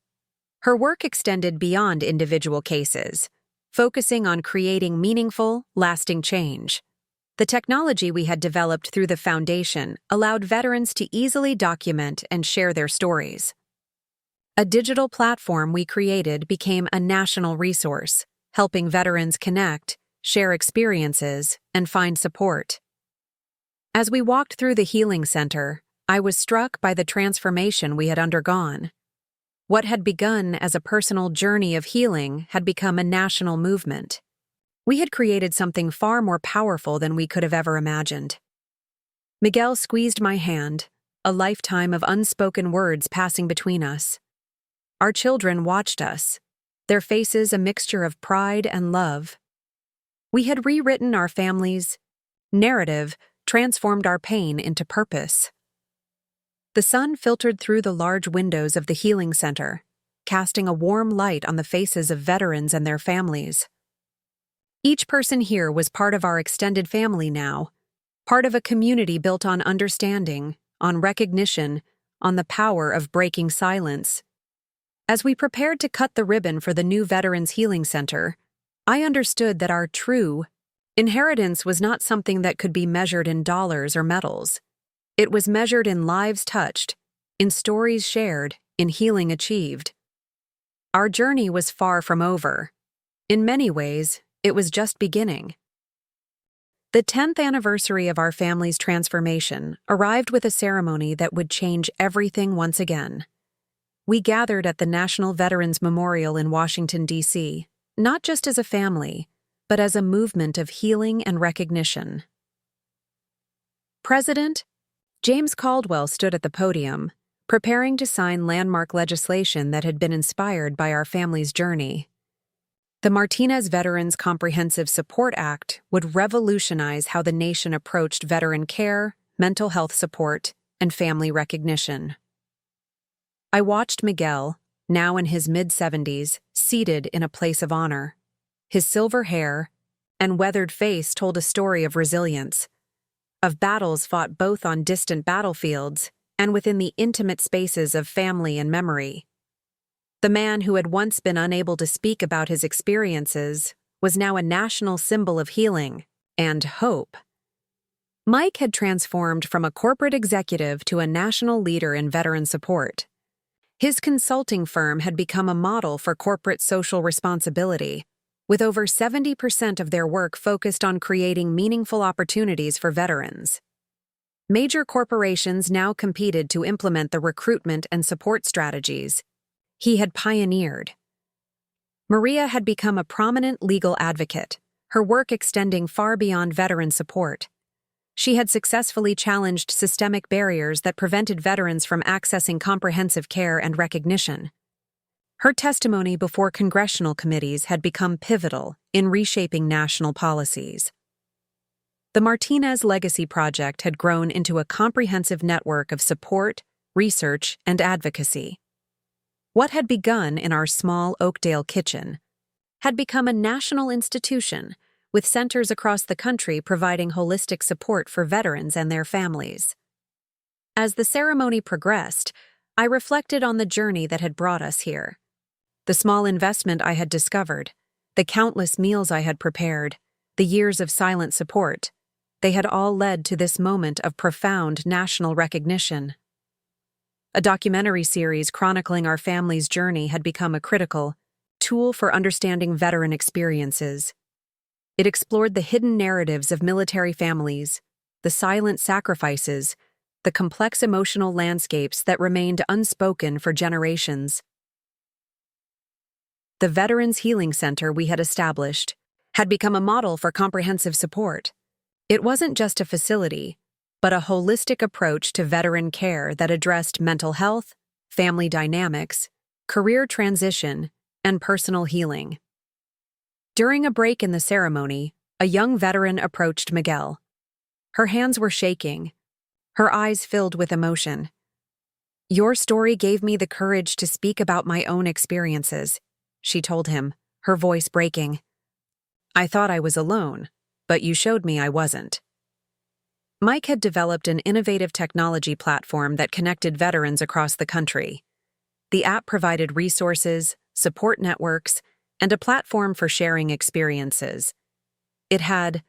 [SPEAKER 1] Her work extended beyond individual cases, focusing on creating meaningful, lasting change. The technology we had developed through the foundation allowed veterans to easily document and share their stories. A digital platform we created became a national resource, helping veterans connect, share experiences, and find support. As we walked through the healing center, I was struck by the transformation we had undergone. What had begun as a personal journey of healing had become a national movement. We had created something far more powerful than we could have ever imagined. Miguel squeezed my hand, a lifetime of unspoken words passing between us. Our children watched us, their faces a mixture of pride and love. We had rewritten our family's narrative, transformed our pain into purpose. The sun filtered through the large windows of the healing center, casting a warm light on the faces of veterans and their families. Each person here was part of our extended family now, part of a community built on understanding, on recognition, on the power of breaking silence. As we prepared to cut the ribbon for the new Veterans Healing Center, I understood that our true inheritance was not something that could be measured in dollars or medals. It was measured in lives touched, in stories shared, in healing achieved. Our journey was far from over. In many ways, it was just beginning. The 10th anniversary of our family's transformation arrived with a ceremony that would change everything once again. We gathered at the National Veterans Memorial in Washington, D.C., not just as a family, but as a movement of healing and recognition. President James Caldwell stood at the podium, preparing to sign landmark legislation that had been inspired by our family's journey. The Martinez Veterans Comprehensive Support Act would revolutionize how the nation approached veteran care, mental health support, and family recognition. I watched Miguel, now in his mid-70s, seated in a place of honor. His silver hair and weathered face told a story of resilience, of battles fought both on distant battlefields and within the intimate spaces of family and memory. The man who had once been unable to speak about his experiences was now a national symbol of healing and hope. Mike had transformed from a corporate executive to a national leader in veteran support. His consulting firm had become a model for corporate social responsibility, with over 70% of their work focused on creating meaningful opportunities for veterans. Major corporations now competed to implement the recruitment and support strategies he had pioneered. Maria had become a prominent legal advocate, her work extending far beyond veteran support. She had successfully challenged systemic barriers that prevented veterans from accessing comprehensive care and recognition. Her testimony before congressional committees had become pivotal in reshaping national policies. The Martinez Legacy Project had grown into a comprehensive network of support, research, and advocacy. What had begun in our small Oakdale kitchen had become a national institution, with centers across the country providing holistic support for veterans and their families. As the ceremony progressed, I reflected on the journey that had brought us here. The small investment I had discovered, the countless meals I had prepared, the years of silent support, they had all led to this moment of profound national recognition. A documentary series chronicling our family's journey had become a critical tool for understanding veteran experiences. It explored the hidden narratives of military families, the silent sacrifices, the complex emotional landscapes that remained unspoken for generations. The Veterans Healing Center we had established had become a model for comprehensive support. It wasn't just a facility, but a holistic approach to veteran care that addressed mental health, family dynamics, career transition, and personal healing. During a break in the ceremony, a young veteran approached Miguel. Her hands were shaking, her eyes filled with emotion. "Your story gave me the courage to speak about my own experiences," she told him, her voice breaking. "I thought I was alone, but you showed me I wasn't." Mike had developed an innovative technology platform that connected veterans across the country. The app provided resources, support networks, and a platform for sharing experiences. It had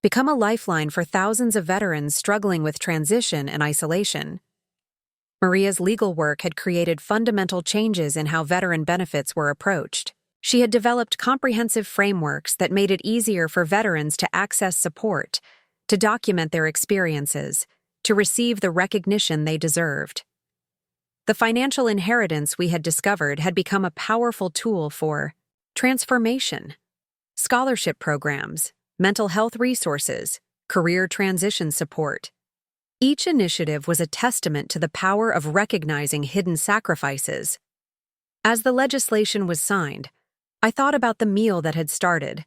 [SPEAKER 1] become a lifeline for thousands of veterans struggling with transition and isolation. Maria's legal work had created fundamental changes in how veteran benefits were approached. She had developed comprehensive frameworks that made it easier for veterans to access support, to document their experiences, to receive the recognition they deserved. The financial inheritance we had discovered had become a powerful tool for transformation. scholarship programs, mental health resources, career transition support. Each initiative was a testament to the power of recognizing hidden sacrifices. As the legislation was signed, I thought about the meal that had started.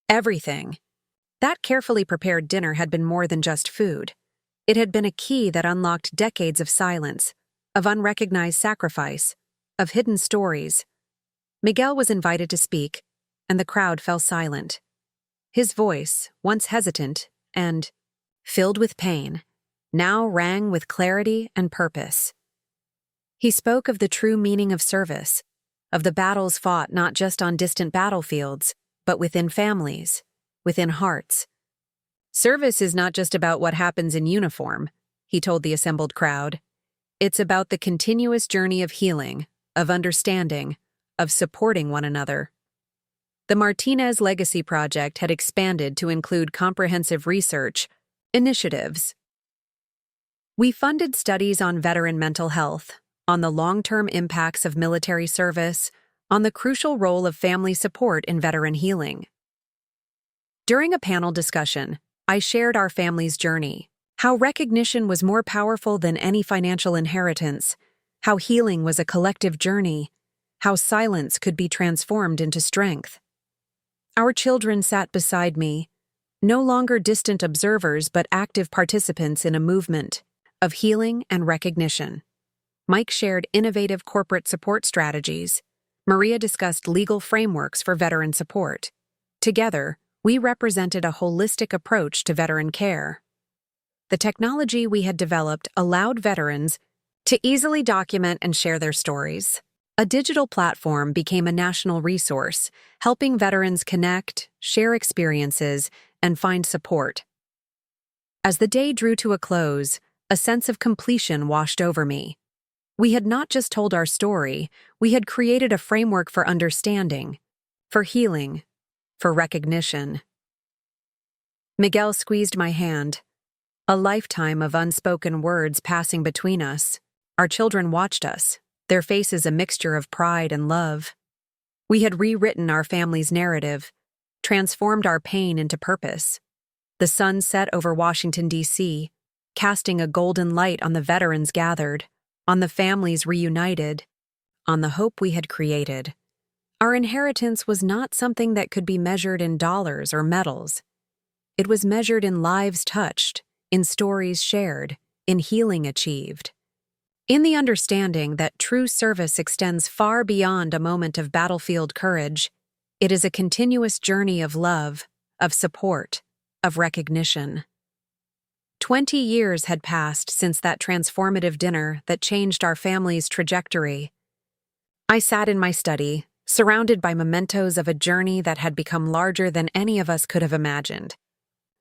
[SPEAKER 1] Everything. That carefully prepared dinner had been more than just food. It had been a key that unlocked decades of silence, of unrecognized sacrifice, of hidden stories. Miguel was invited to speak, and the crowd fell silent. His voice, once hesitant and filled with pain, now rang with clarity and purpose. He spoke of the true meaning of service, of the battles fought not just on distant battlefields, but within families, within hearts. Service is not just about what happens in uniform, he told the assembled crowd. It's about the continuous journey of healing, of understanding, of supporting one another. The Martinez Legacy Project had expanded to include comprehensive research initiatives. We funded studies on veteran mental health, on the long-term impacts of military service, on the crucial role of family support in veteran healing. During a panel discussion, I shared our family's journey, how recognition was more powerful than any financial inheritance, how healing was a collective journey, how silence could be transformed into strength. Our children sat beside me, no longer distant observers but active participants in a movement of healing and recognition. Mike shared innovative corporate support strategies. Maria discussed legal frameworks for veteran support. Together, we represented a holistic approach to veteran care. The technology we had developed allowed veterans to easily document and share their stories. A digital platform became a national resource, helping veterans connect, share experiences, and find support. As the day drew to a close, a sense of completion washed over me. We had not just told our story, we had created a framework for understanding, for healing, for recognition. Miguel squeezed my hand. A lifetime of unspoken words passing between us. Our children watched us, their faces a mixture of pride and love. We had rewritten our family's narrative, transformed our pain into purpose. The sun set over Washington, D.C., casting a golden light on the veterans gathered, on the families reunited, on the hope we had created. Our inheritance was not something that could be measured in dollars or medals. It was measured in lives touched, in stories shared, in healing achieved. In the understanding that true service extends far beyond a moment of battlefield courage, it is a continuous journey of love, of support, of recognition. 20 years had passed since that transformative dinner that changed our family's trajectory. I sat in my study, surrounded by mementos of a journey that had become larger than any of us could have imagined.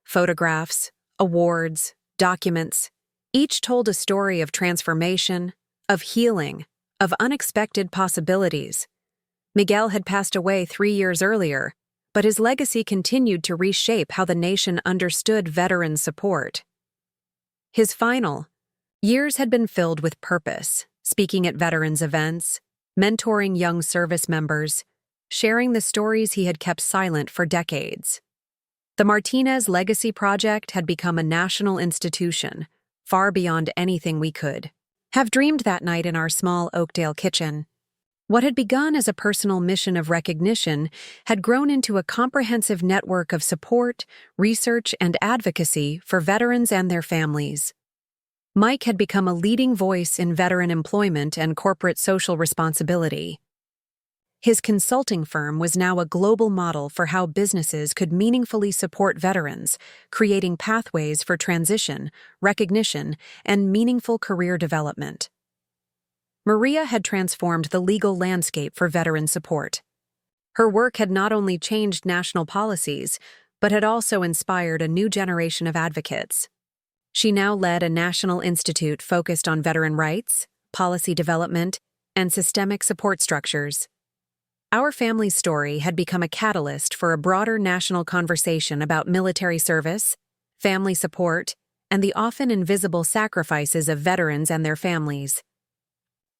[SPEAKER 1] Photographs, awards, documents, each told a story of transformation, of healing, of unexpected possibilities. Miguel had passed away 3 years earlier, but his legacy continued to reshape how the nation understood veteran support. His final years had been filled with purpose, speaking at veterans' events, mentoring young service members, sharing the stories he had kept silent for decades. The Martinez Legacy Project had become a national institution, far beyond anything we could have dreamed that night in our small Oakdale kitchen. What had begun as a personal mission of recognition had grown into a comprehensive network of support, research, and advocacy for veterans and their families. Mike had become a leading voice in veteran employment and corporate social responsibility. His consulting firm was now a global model for how businesses could meaningfully support veterans, creating pathways for transition, recognition, and meaningful career development. Maria had transformed the legal landscape for veteran support. Her work had not only changed national policies, but had also inspired a new generation of advocates. She now led a national institute focused on veteran rights, policy development, and systemic support structures. Our family's story had become a catalyst for a broader national conversation about military service, family support, and the often invisible sacrifices of veterans and their families.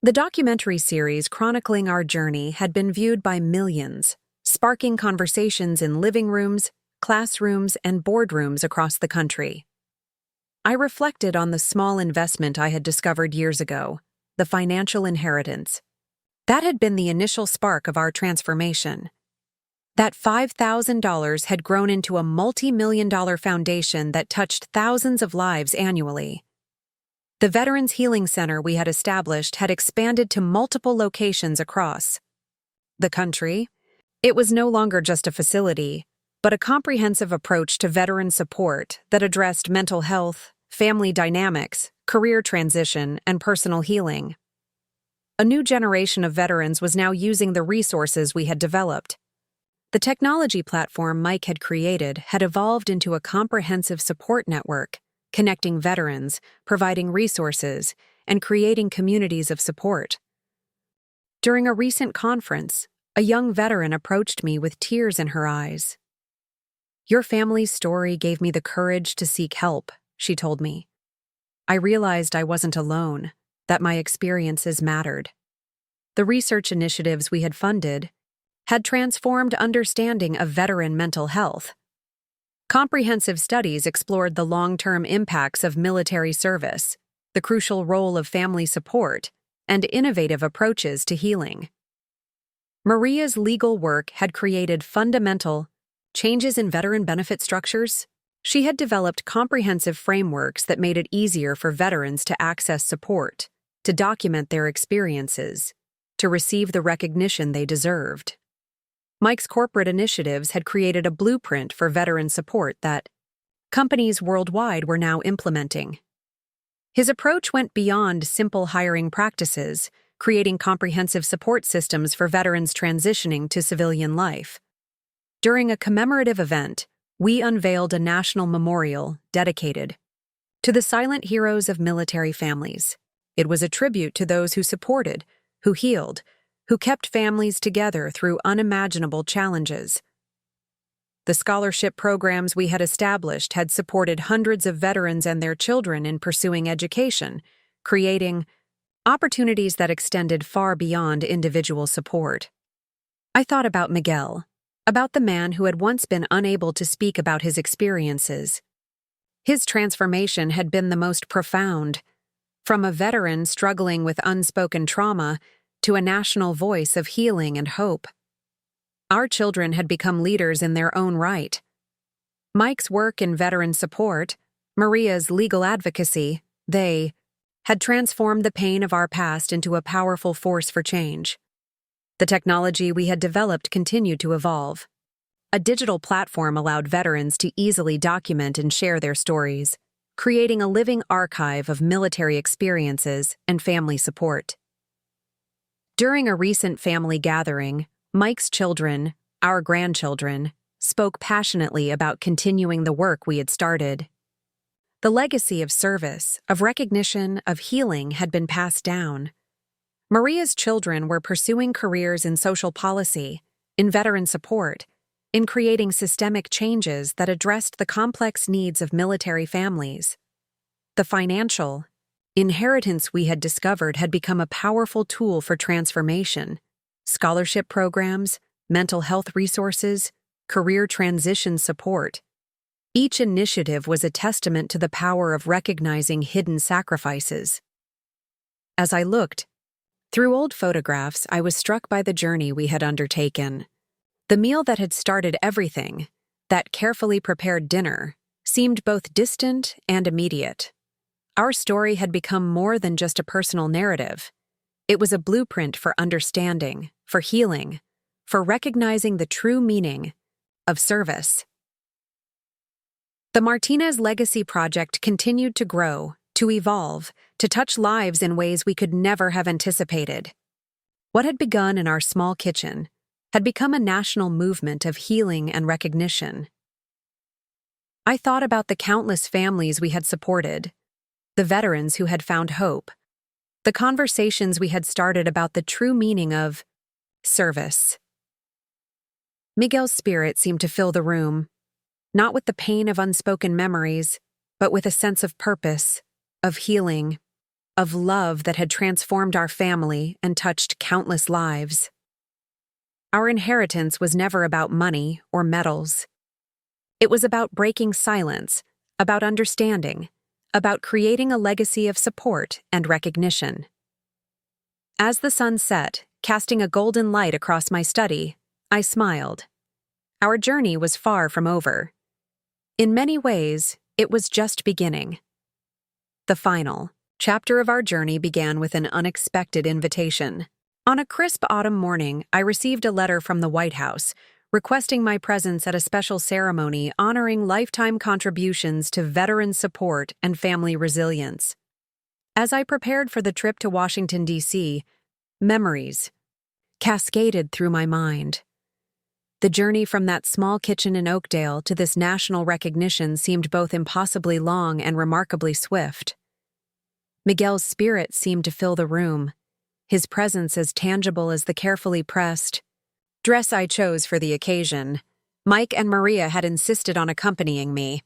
[SPEAKER 1] The documentary series chronicling our journey had been viewed by millions, sparking conversations in living rooms, classrooms, and boardrooms across the country. I reflected on the small investment I had discovered years ago, the financial inheritance. That had been the initial spark of our transformation. That $5,000 had grown into a multi-million-dollar foundation that touched thousands of lives annually. The Veterans Healing Center we had established had expanded to multiple locations across the country. It was no longer just a facility, but a comprehensive approach to veteran support that addressed mental health, family dynamics, career transition, and personal healing. A new generation of veterans was now using the resources we had developed. The technology platform Mike had created had evolved into a comprehensive support network, connecting veterans, providing resources, and creating communities of support. During a recent conference, a young veteran approached me with tears in her eyes. "Your family's story gave me the courage to seek help," she told me. "I realized I wasn't alone, that my experiences mattered." The research initiatives we had funded had transformed understanding of veteran mental health. Comprehensive studies explored the long-term impacts of military service, the crucial role of family support, and innovative approaches to healing. Maria's legal work had created fundamental changes in veteran benefit structures. She had developed comprehensive frameworks that made it easier for veterans to access support, to document their experiences, to receive the recognition they deserved. Mike's corporate initiatives had created a blueprint for veteran support that companies worldwide were now implementing. His approach went beyond simple hiring practices, creating comprehensive support systems for veterans transitioning to civilian life. During a commemorative event, we unveiled a national memorial dedicated to the silent heroes of military families. It was a tribute to those who supported, who healed, who kept families together through unimaginable challenges. The scholarship programs we had established had supported hundreds of veterans and their children in pursuing education, creating opportunities that extended far beyond individual support. I thought about Miguel, about the man who had once been unable to speak about his experiences. His transformation had been the most profound, from a veteran struggling with unspoken trauma to a national voice of healing and hope. Our children had become leaders in their own right. Mike's work in veteran support, Maria's legal advocacy, they had transformed the pain of our past into a powerful force for change. The technology we had developed continued to evolve. A digital platform allowed veterans to easily document and share their stories, creating a living archive of military experiences and family support. During a recent family gathering, Mike's children, our grandchildren, spoke passionately about continuing the work we had started. The legacy of service, of recognition, of healing had been passed down. Maria's children were pursuing careers in social policy, in veteran support, in creating systemic changes that addressed the complex needs of military families. The financial inheritance we had discovered had become a powerful tool for transformation. Scholarship programs, mental health resources, career transition support. Each initiative was a testament to the power of recognizing hidden sacrifices. As I looked through old photographs, I was struck by the journey we had undertaken. The meal that had started everything, that carefully prepared dinner, seemed both distant and immediate. Our story had become more than just a personal narrative. It was a blueprint for understanding, for healing, for recognizing the true meaning of service. The Martinez Legacy Project continued to grow, to evolve, to touch lives in ways we could never have anticipated. What had begun in our small kitchen had become a national movement of healing and recognition. I thought about the countless families we had supported, the veterans who had found hope, the conversations we had started about the true meaning of service. Miguel's spirit seemed to fill the room, not with the pain of unspoken memories, but with a sense of purpose, of healing, of love that had transformed our family and touched countless lives. Our inheritance was never about money or medals. It was about breaking silence, about understanding, about creating a legacy of support and recognition. As the sun set, casting a golden light across my study, I smiled. Our journey was far from over. In many ways, it was just beginning. The final chapter of our journey began with an unexpected invitation. On a crisp autumn morning, I received a letter from the White House requesting my presence at a special ceremony honoring lifetime contributions to veteran support and family resilience. As I prepared for the trip to Washington, D.C., memories cascaded through my mind. The journey from that small kitchen in Oakdale to this national recognition seemed both impossibly long and remarkably swift. Miguel's spirit seemed to fill the room, his presence as tangible as the carefully pressed dress I chose for the occasion. Mike and Maria had insisted on accompanying me.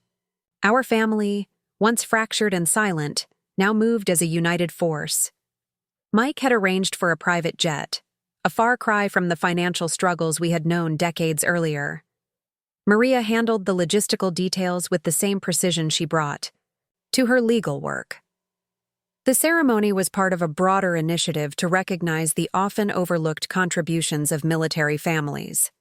[SPEAKER 1] Our family, once fractured and silent, now moved as a united force. Mike had arranged for a private jet, a far cry from the financial struggles we had known decades earlier. Maria handled the logistical details with the same precision she brought to her legal work. The ceremony was part of a broader initiative to recognize the often overlooked contributions of military families.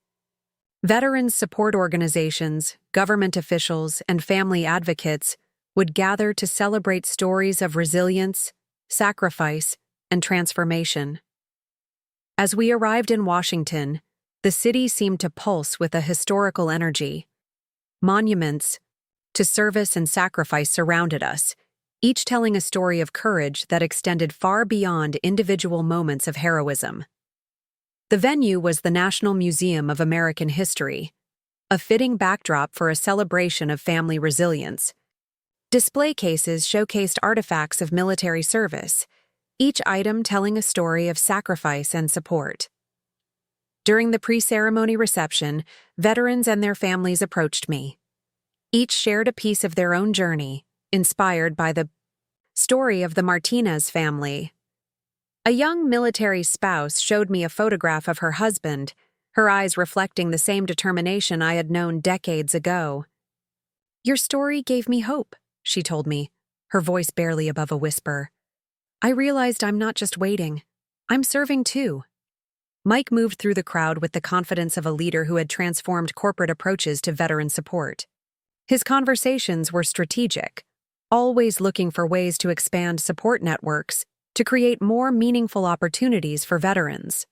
[SPEAKER 1] Veterans support organizations, government officials, and family advocates would gather to celebrate stories of resilience, sacrifice, and transformation. As we arrived in Washington, the city seemed to pulse with a historical energy. Monuments to service and sacrifice surrounded us, each telling a story of courage that extended far beyond individual moments of heroism. The venue was the National Museum of American History, a fitting backdrop for a celebration of family resilience. Display cases showcased artifacts of military service, each item telling a story of sacrifice and support. During the pre-ceremony reception, veterans and their families approached me. Each shared a piece of their own journey, inspired by the story of the Martinez family. A young military spouse showed me a photograph of her husband, her eyes reflecting the same determination I had known decades ago. "Your story gave me hope," she told me, her voice barely above a whisper. "I realized I'm not just waiting. I'm serving too." Mike moved through the crowd with the confidence of a leader who had transformed corporate approaches to veteran support. His conversations were strategic, always looking for ways to expand support networks to create more meaningful opportunities for veterans.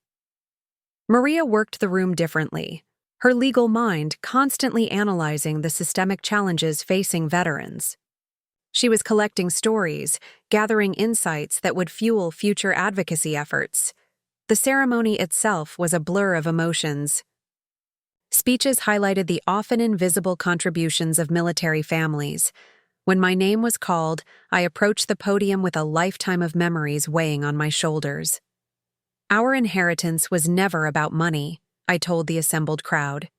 [SPEAKER 1] Maria worked the room differently, her legal mind constantly analyzing the systemic challenges facing veterans. She was collecting stories, gathering insights that would fuel future advocacy efforts. The ceremony itself was a blur of emotions. Speeches highlighted the often invisible contributions of military families. When my name was called, I approached the podium with a lifetime of memories weighing on my shoulders. Our inheritance was never about money, I told the assembled crowd.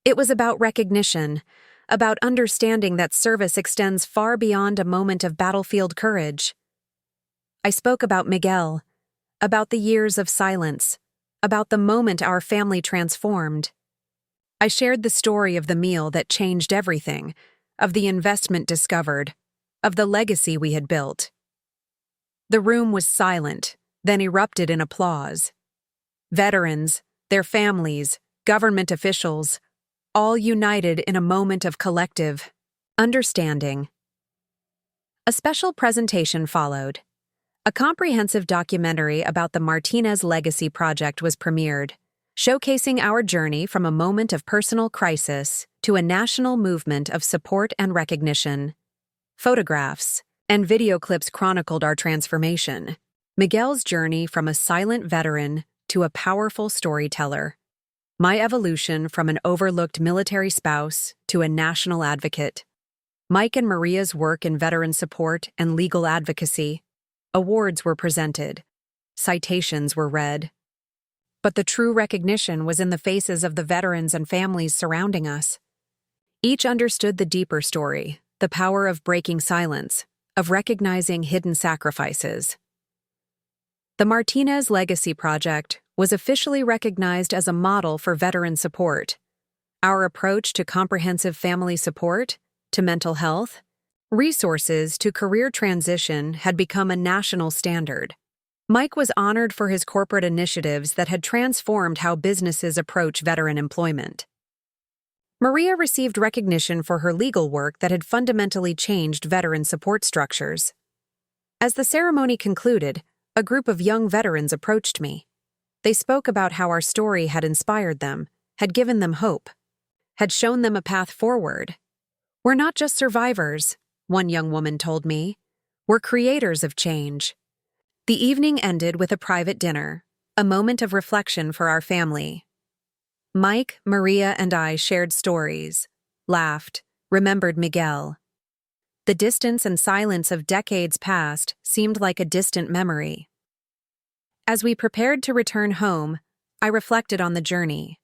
[SPEAKER 1] It was about recognition, about understanding that service extends far beyond a moment of battlefield courage. I spoke about Miguel, about the years of silence, about the moment our family transformed. I shared the story of the meal that changed everything, of the investment discovered, of the legacy we had built. The room was silent, then erupted in applause. Veterans, their families, government officials, all united in a moment of collective understanding. A special presentation followed. A comprehensive documentary about the Martinez Legacy Project was premiered, showcasing our journey from a moment of personal crisis to a national movement of support and recognition. Photographs and video clips chronicled our transformation, Miguel's journey from a silent veteran to a powerful storyteller, my evolution from an overlooked military spouse to a national advocate, Mike and Maria's work in veteran support and legal advocacy. Awards were presented, citations were read. But the true recognition was in the faces of the veterans and families surrounding us. Each understood the deeper story, the power of breaking silence, of recognizing hidden sacrifices. The Martinez Legacy Project was officially recognized as a model for veteran support. Our approach to comprehensive family support, to mental health, resources to career transition had become a national standard. Mike was honored for his corporate initiatives that had transformed how businesses approach veteran employment. Maria received recognition for her legal work that had fundamentally changed veteran support structures. As the ceremony concluded, a group of young veterans approached me. They spoke about how our story had inspired them, had given them hope, had shown them a path forward. "We're not just survivors," one young woman told me. "We're creators of change." The evening ended with a private dinner, a moment of reflection for our family. Mike, Maria, and I shared stories, laughed, remembered Miguel. The distance and silence of decades past seemed like a distant memory. As we prepared to return home, I reflected on the journey.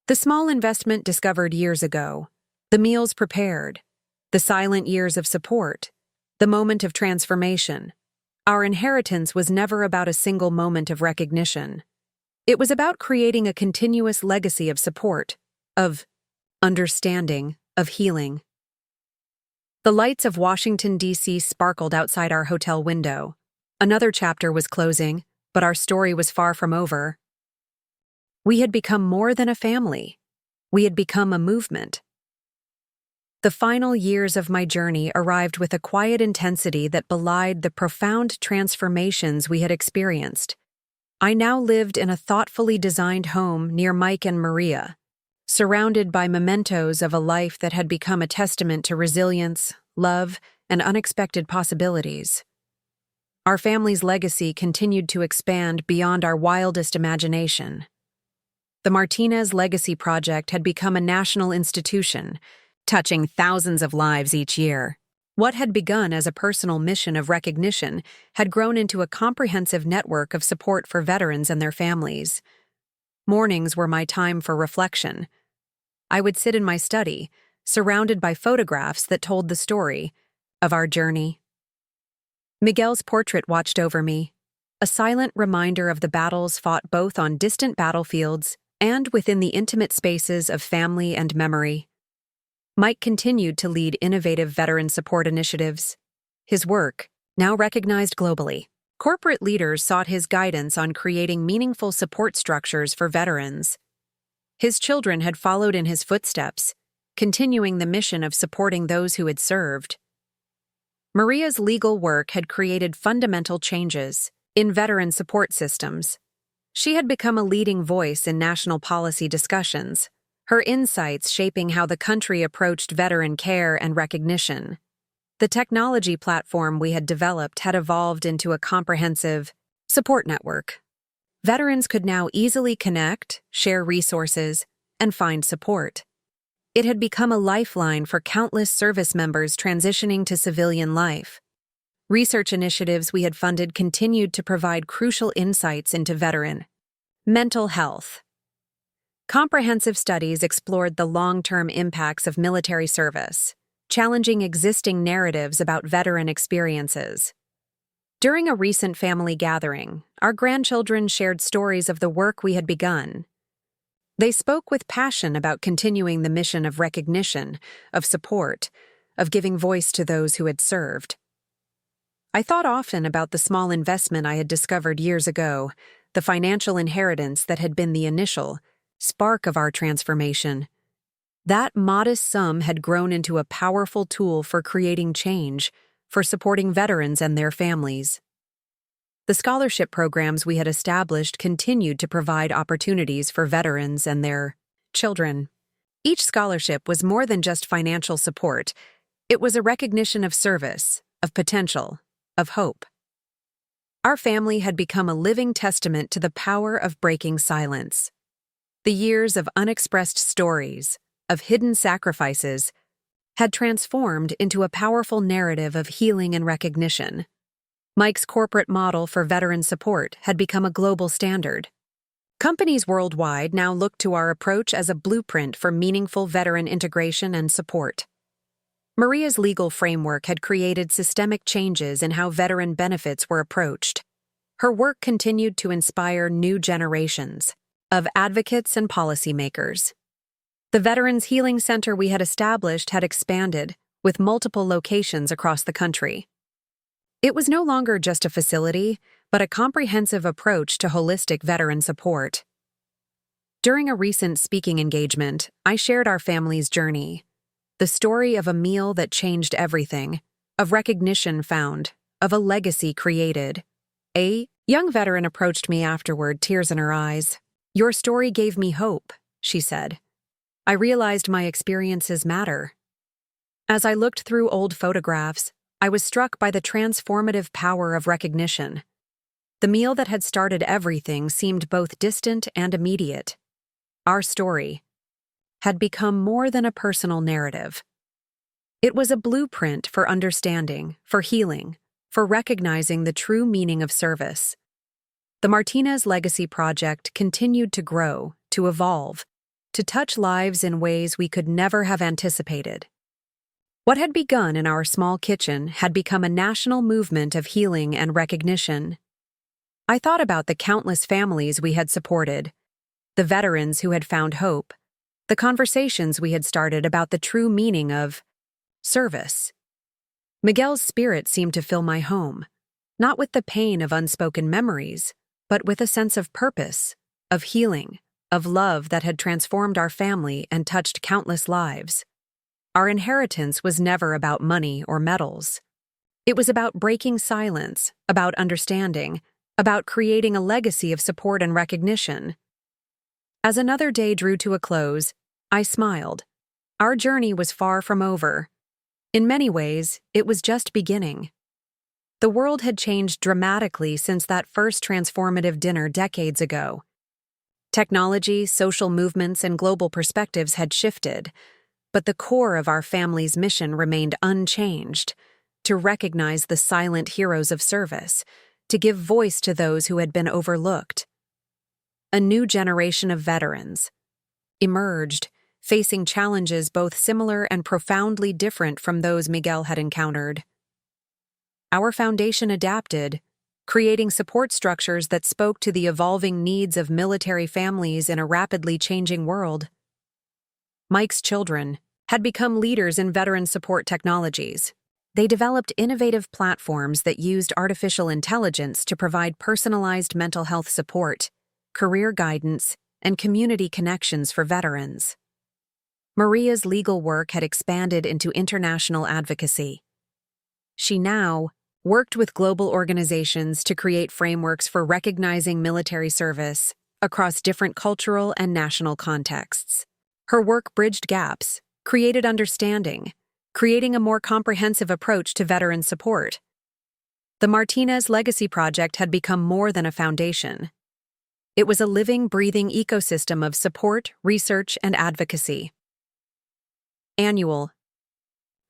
[SPEAKER 1] The small investment discovered years ago, the meals prepared, the silent years of support, the moment of transformation. Our inheritance was never about a single moment of recognition. It was about creating a continuous legacy of support, of understanding, of healing. The lights of Washington, D.C. sparkled outside our hotel window. Another chapter was closing, but our story was far from over. We had become more than a family. We had become a movement. The final years of my journey arrived with a quiet intensity that belied the profound transformations we had experienced. I now lived in a thoughtfully designed home near Mike and Maria, surrounded by mementos of a life that had become a testament to resilience, love, and unexpected possibilities. Our family's legacy continued to expand beyond our wildest imagination. The Martinez Legacy Project had become a national institution, touching thousands of lives each year. What had begun as a personal mission of recognition had grown into a comprehensive network of support for veterans and their families. Mornings were my time for reflection. I would sit in my study, surrounded by photographs that told the story of our journey. Miguel's portrait watched over me, a silent reminder of the battles fought both on distant battlefields and within the intimate spaces of family and memory. Mike continued to lead innovative veteran support initiatives. His work, now recognized globally, corporate leaders sought his guidance on creating meaningful support structures for veterans. His children had followed in his footsteps, continuing the mission of supporting those who had served. Maria's legal work had created fundamental changes in veteran support systems. She had become a leading voice in national policy discussions, her insights shaping how the country approached veteran care and recognition. The technology platform we had developed had evolved into a comprehensive support network. Veterans could now easily connect, share resources, and find support. It had become a lifeline for countless service members transitioning to civilian life. Research initiatives we had funded continued to provide crucial insights into veteran mental health. Comprehensive studies explored the long-term impacts of military service, challenging existing narratives about veteran experiences. During a recent family gathering, our grandchildren shared stories of the work we had begun. They spoke with passion about continuing the mission of recognition, of support, of giving voice to those who had served. I thought often about the small investment I had discovered years ago, the financial inheritance that had been the initial spark of our transformation. That modest sum had grown into a powerful tool for creating change, for supporting veterans and their families. The scholarship programs we had established continued to provide opportunities for veterans and their children. Each scholarship was more than just financial support. It was a recognition of service, of potential, of hope. Our family had become a living testament to the power of breaking silence. The years of unexpressed stories, of hidden sacrifices, had transformed into a powerful narrative of healing and recognition. Mike's corporate model for veteran support had become a global standard. Companies worldwide now look to our approach as a blueprint for meaningful veteran integration and support. Maria's legal framework had created systemic changes in how veteran benefits were approached. Her work continued to inspire new generations of advocates and policymakers. The Veterans Healing Center we had established had expanded, with multiple locations across the country. It was no longer just a facility, but a comprehensive approach to holistic veteran support. During a recent speaking engagement, I shared our family's journey, the story of a meal that changed everything, of recognition found, of a legacy created. A young veteran approached me afterward, tears in her eyes. "Your story gave me hope," she said. "I realized my experiences matter." As I looked through old photographs, I was struck by the transformative power of recognition. The meal that had started everything seemed both distant and immediate. Our story had become more than a personal narrative. It was a blueprint for understanding, for healing, for recognizing the true meaning of service. The Martinez Legacy Project continued to grow, to evolve, to touch lives in ways we could never have anticipated. What had begun in our small kitchen had become a national movement of healing and recognition. I thought about the countless families we had supported, the veterans who had found hope, the conversations we had started about the true meaning of service. Miguel's spirit seemed to fill my home, not with the pain of unspoken memories, but with a sense of purpose, of healing, of love that had transformed our family and touched countless lives. Our inheritance was never about money or medals. It was about breaking silence, about understanding, about creating a legacy of support and recognition. As another day drew to a close, I smiled. Our journey was far from over. In many ways, it was just beginning. The world had changed dramatically since that first transformative dinner decades ago. Technology, social movements, and global perspectives had shifted, but the core of our family's mission remained unchanged: to recognize the silent heroes of service, to give voice to those who had been overlooked. A new generation of veterans emerged, facing challenges both similar and profoundly different from those Miguel had encountered. Our foundation adapted, creating support structures that spoke to the evolving needs of military families in a rapidly changing world. Mike's children had become leaders in veteran support technologies. They developed innovative platforms that used artificial intelligence to provide personalized mental health support, career guidance, and community connections for veterans. Maria's legal work had expanded into international advocacy. She now worked with global organizations to create frameworks for recognizing military service across different cultural and national contexts. Her work bridged gaps, created understanding, creating a more comprehensive approach to veteran support. The Martinez Legacy Project had become more than a foundation. It was a living, breathing ecosystem of support, research, and advocacy. Annual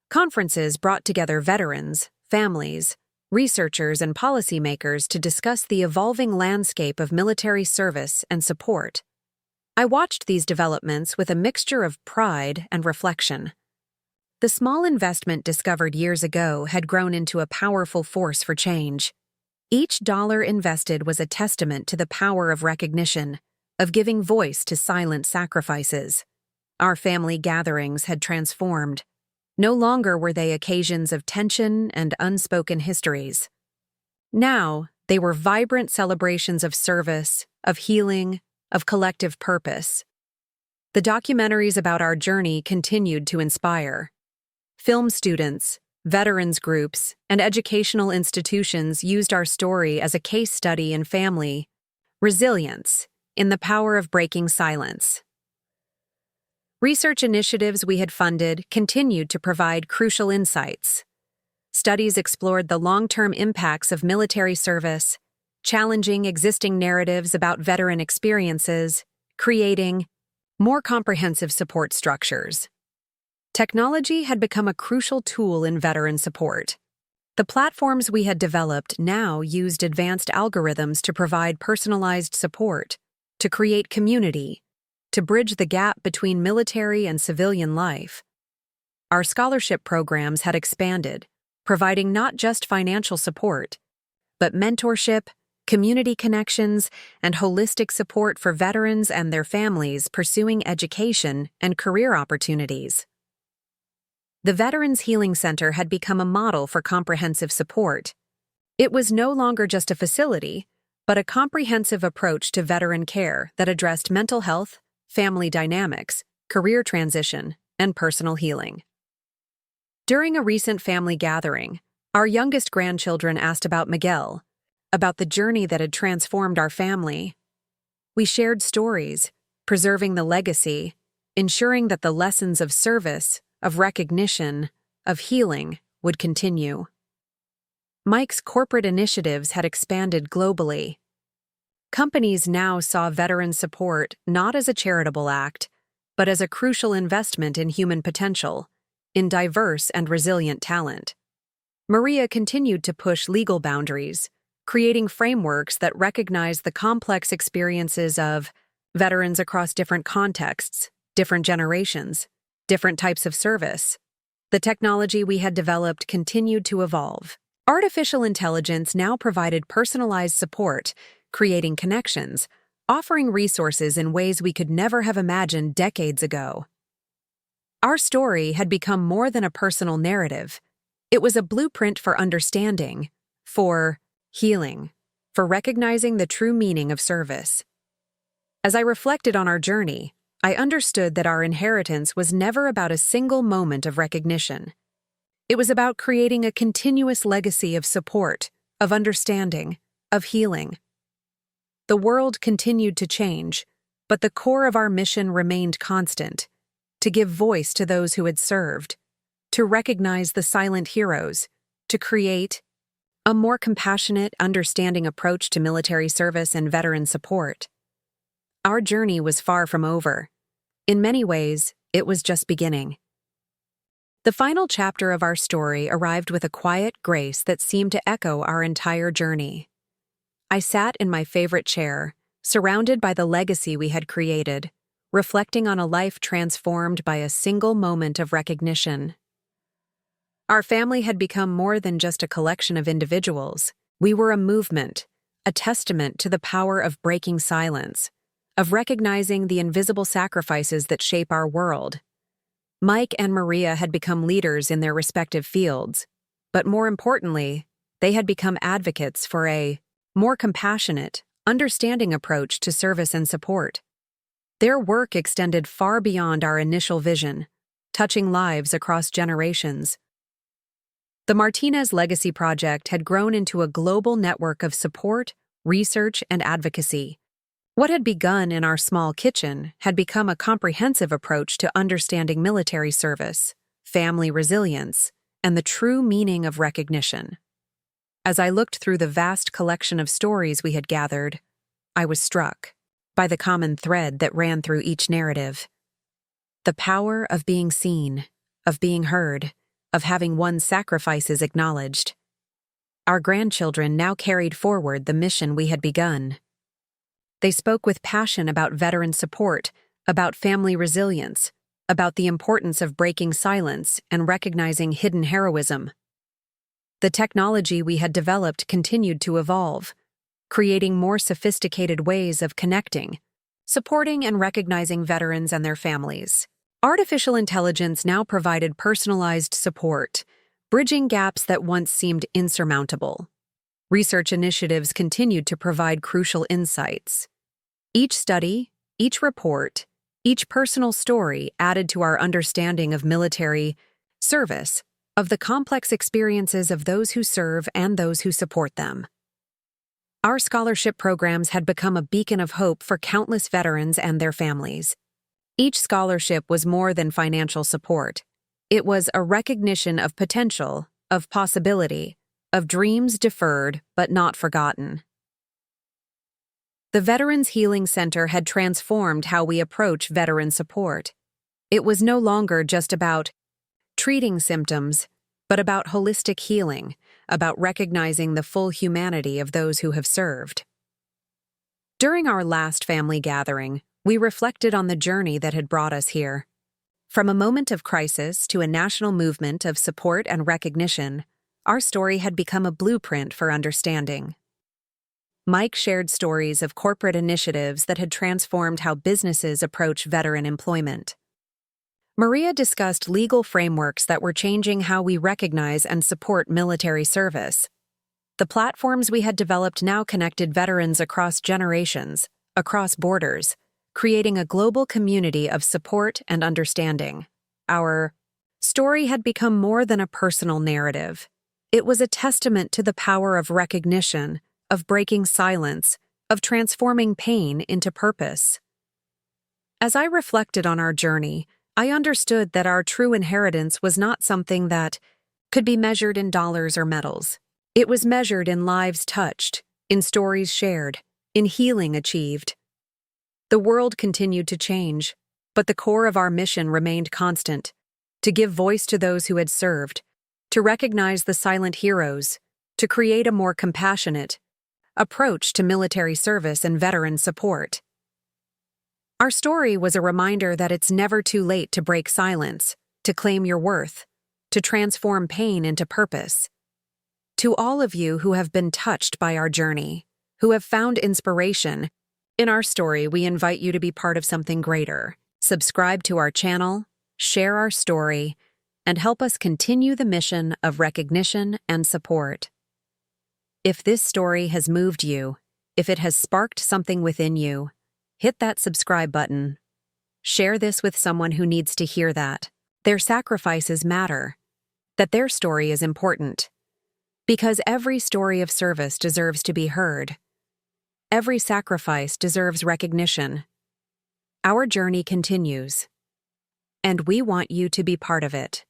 [SPEAKER 1] conferences brought together veterans, families, researchers, and policymakers to discuss the evolving landscape of military service and support. I watched these developments with a mixture of pride and reflection. The small investment discovered years ago had grown into a powerful force for change. Each dollar invested was a testament to the power of recognition, of giving voice to silent sacrifices. Our family gatherings had transformed. No longer were they occasions of tension and unspoken histories. Now, they were vibrant celebrations of service, of healing, of collective purpose. The documentaries about our journey continued to inspire. Film students, veterans groups, and educational institutions used our story as a case study in family resilience, in the power of breaking silence. Research initiatives we had funded continued to provide crucial insights. Studies explored the long-term impacts of military service, challenging existing narratives about veteran experiences, creating more comprehensive support structures. Technology had become a crucial tool in veteran support. The platforms we had developed now used advanced algorithms to provide personalized support, to create community, to bridge the gap between military and civilian life. Our scholarship programs had expanded, providing not just financial support, but mentorship, community connections, and holistic support for veterans and their families pursuing education and career opportunities. The Veterans Healing Center had become a model for comprehensive support. It was no longer just a facility, but a comprehensive approach to veteran care that addressed mental health, family dynamics, career transition, and personal healing. During a recent family gathering, our youngest grandchildren asked about Miguel, about the journey that had transformed our family. We shared stories, preserving the legacy, ensuring that the lessons of service, of recognition, of healing would continue. Mike's corporate initiatives had expanded globally. Companies now saw veteran support not as a charitable act, but as a crucial investment in human potential, in diverse and resilient talent. Maria continued to push legal boundaries, creating frameworks that recognize the complex experiences of veterans across different contexts, different generations, different types of service. The technology we had developed continued to evolve. Artificial intelligence now provided personalized support, creating connections, offering resources in ways we could never have imagined decades ago. Our story had become more than a personal narrative. It was a blueprint for understanding, for healing, for recognizing the true meaning of service. As I reflected on our journey, I understood that our inheritance was never about a single moment of recognition. It was about creating a continuous legacy of support, of understanding, of healing. The world continued to change, but the core of our mission remained constant: to give voice to those who had served, to recognize the silent heroes, to create a more compassionate, understanding approach to military service and veteran support. Our journey was far from over. In many ways, it was just beginning. The final chapter of our story arrived with a quiet grace that seemed to echo our entire journey. I sat in my favorite chair, surrounded by the legacy we had created, reflecting on a life transformed by a single moment of recognition. Our family had become more than just a collection of individuals. We were a movement, a testament to the power of breaking silence, of recognizing the invisible sacrifices that shape our world. Mike and Maria had become leaders in their respective fields, but more importantly, they had become advocates for a more compassionate, understanding approach to service and support. Their work extended far beyond our initial vision, touching lives across generations. The Martinez Legacy Project had grown into a global network of support, research, and advocacy. What had begun in our small kitchen had become a comprehensive approach to understanding military service, family resilience, and the true meaning of recognition. As I looked through the vast collection of stories we had gathered, I was struck by the common thread that ran through each narrative. The power of being seen, of being heard, of having one's sacrifices acknowledged. Our grandchildren now carried forward the mission we had begun. They spoke with passion about veteran support, about family resilience, about the importance of breaking silence and recognizing hidden heroism. The technology we had developed continued to evolve, creating more sophisticated ways of connecting, supporting and recognizing veterans and their families. Artificial intelligence now provided personalized support, bridging gaps that once seemed insurmountable. Research initiatives continued to provide crucial insights. Each study, each report, each personal story added to our understanding of military service, of the complex experiences of those who serve and those who support them. Our scholarship programs had become a beacon of hope for countless veterans and their families. Each scholarship was more than financial support. It was a recognition of potential, of possibility, of dreams deferred but not forgotten. The Veterans Healing Center had transformed how we approach veteran support. It was no longer just about treating symptoms, but about holistic healing, about recognizing the full humanity of those who have served. During our last family gathering, we reflected on the journey that had brought us here. From a moment of crisis to a national movement of support and recognition, our story had become a blueprint for understanding. Mike shared stories of corporate initiatives that had transformed how businesses approach veteran employment. Maria discussed legal frameworks that were changing how we recognize and support military service. The platforms we had developed now connected veterans across generations, across borders, creating a global community of support and understanding. Our story had become more than a personal narrative. It was a testament to the power of recognition, of breaking silence, of transforming pain into purpose. As I reflected on our journey, I understood that our true inheritance was not something that could be measured in dollars or medals. It was measured in lives touched, in stories shared, in healing achieved. The world continued to change, but the core of our mission remained constant: to give voice to those who had served, to recognize the silent heroes, to create a more compassionate approach to military service and veteran support. Our story was a reminder that it's never too late to break silence, to claim your worth, to transform pain into purpose. To all of you who have been touched by our journey, who have found inspiration in our story, we invite you to be part of something greater. Subscribe to our channel, share our story, and help us continue the mission of recognition and support. If this story has moved you, if it has sparked something within you, hit that subscribe button. Share this with someone who needs to hear that their sacrifices matter, that their story is important. Because every story of service deserves to be heard. Every sacrifice deserves recognition. Our journey continues, and we want you to be part of it.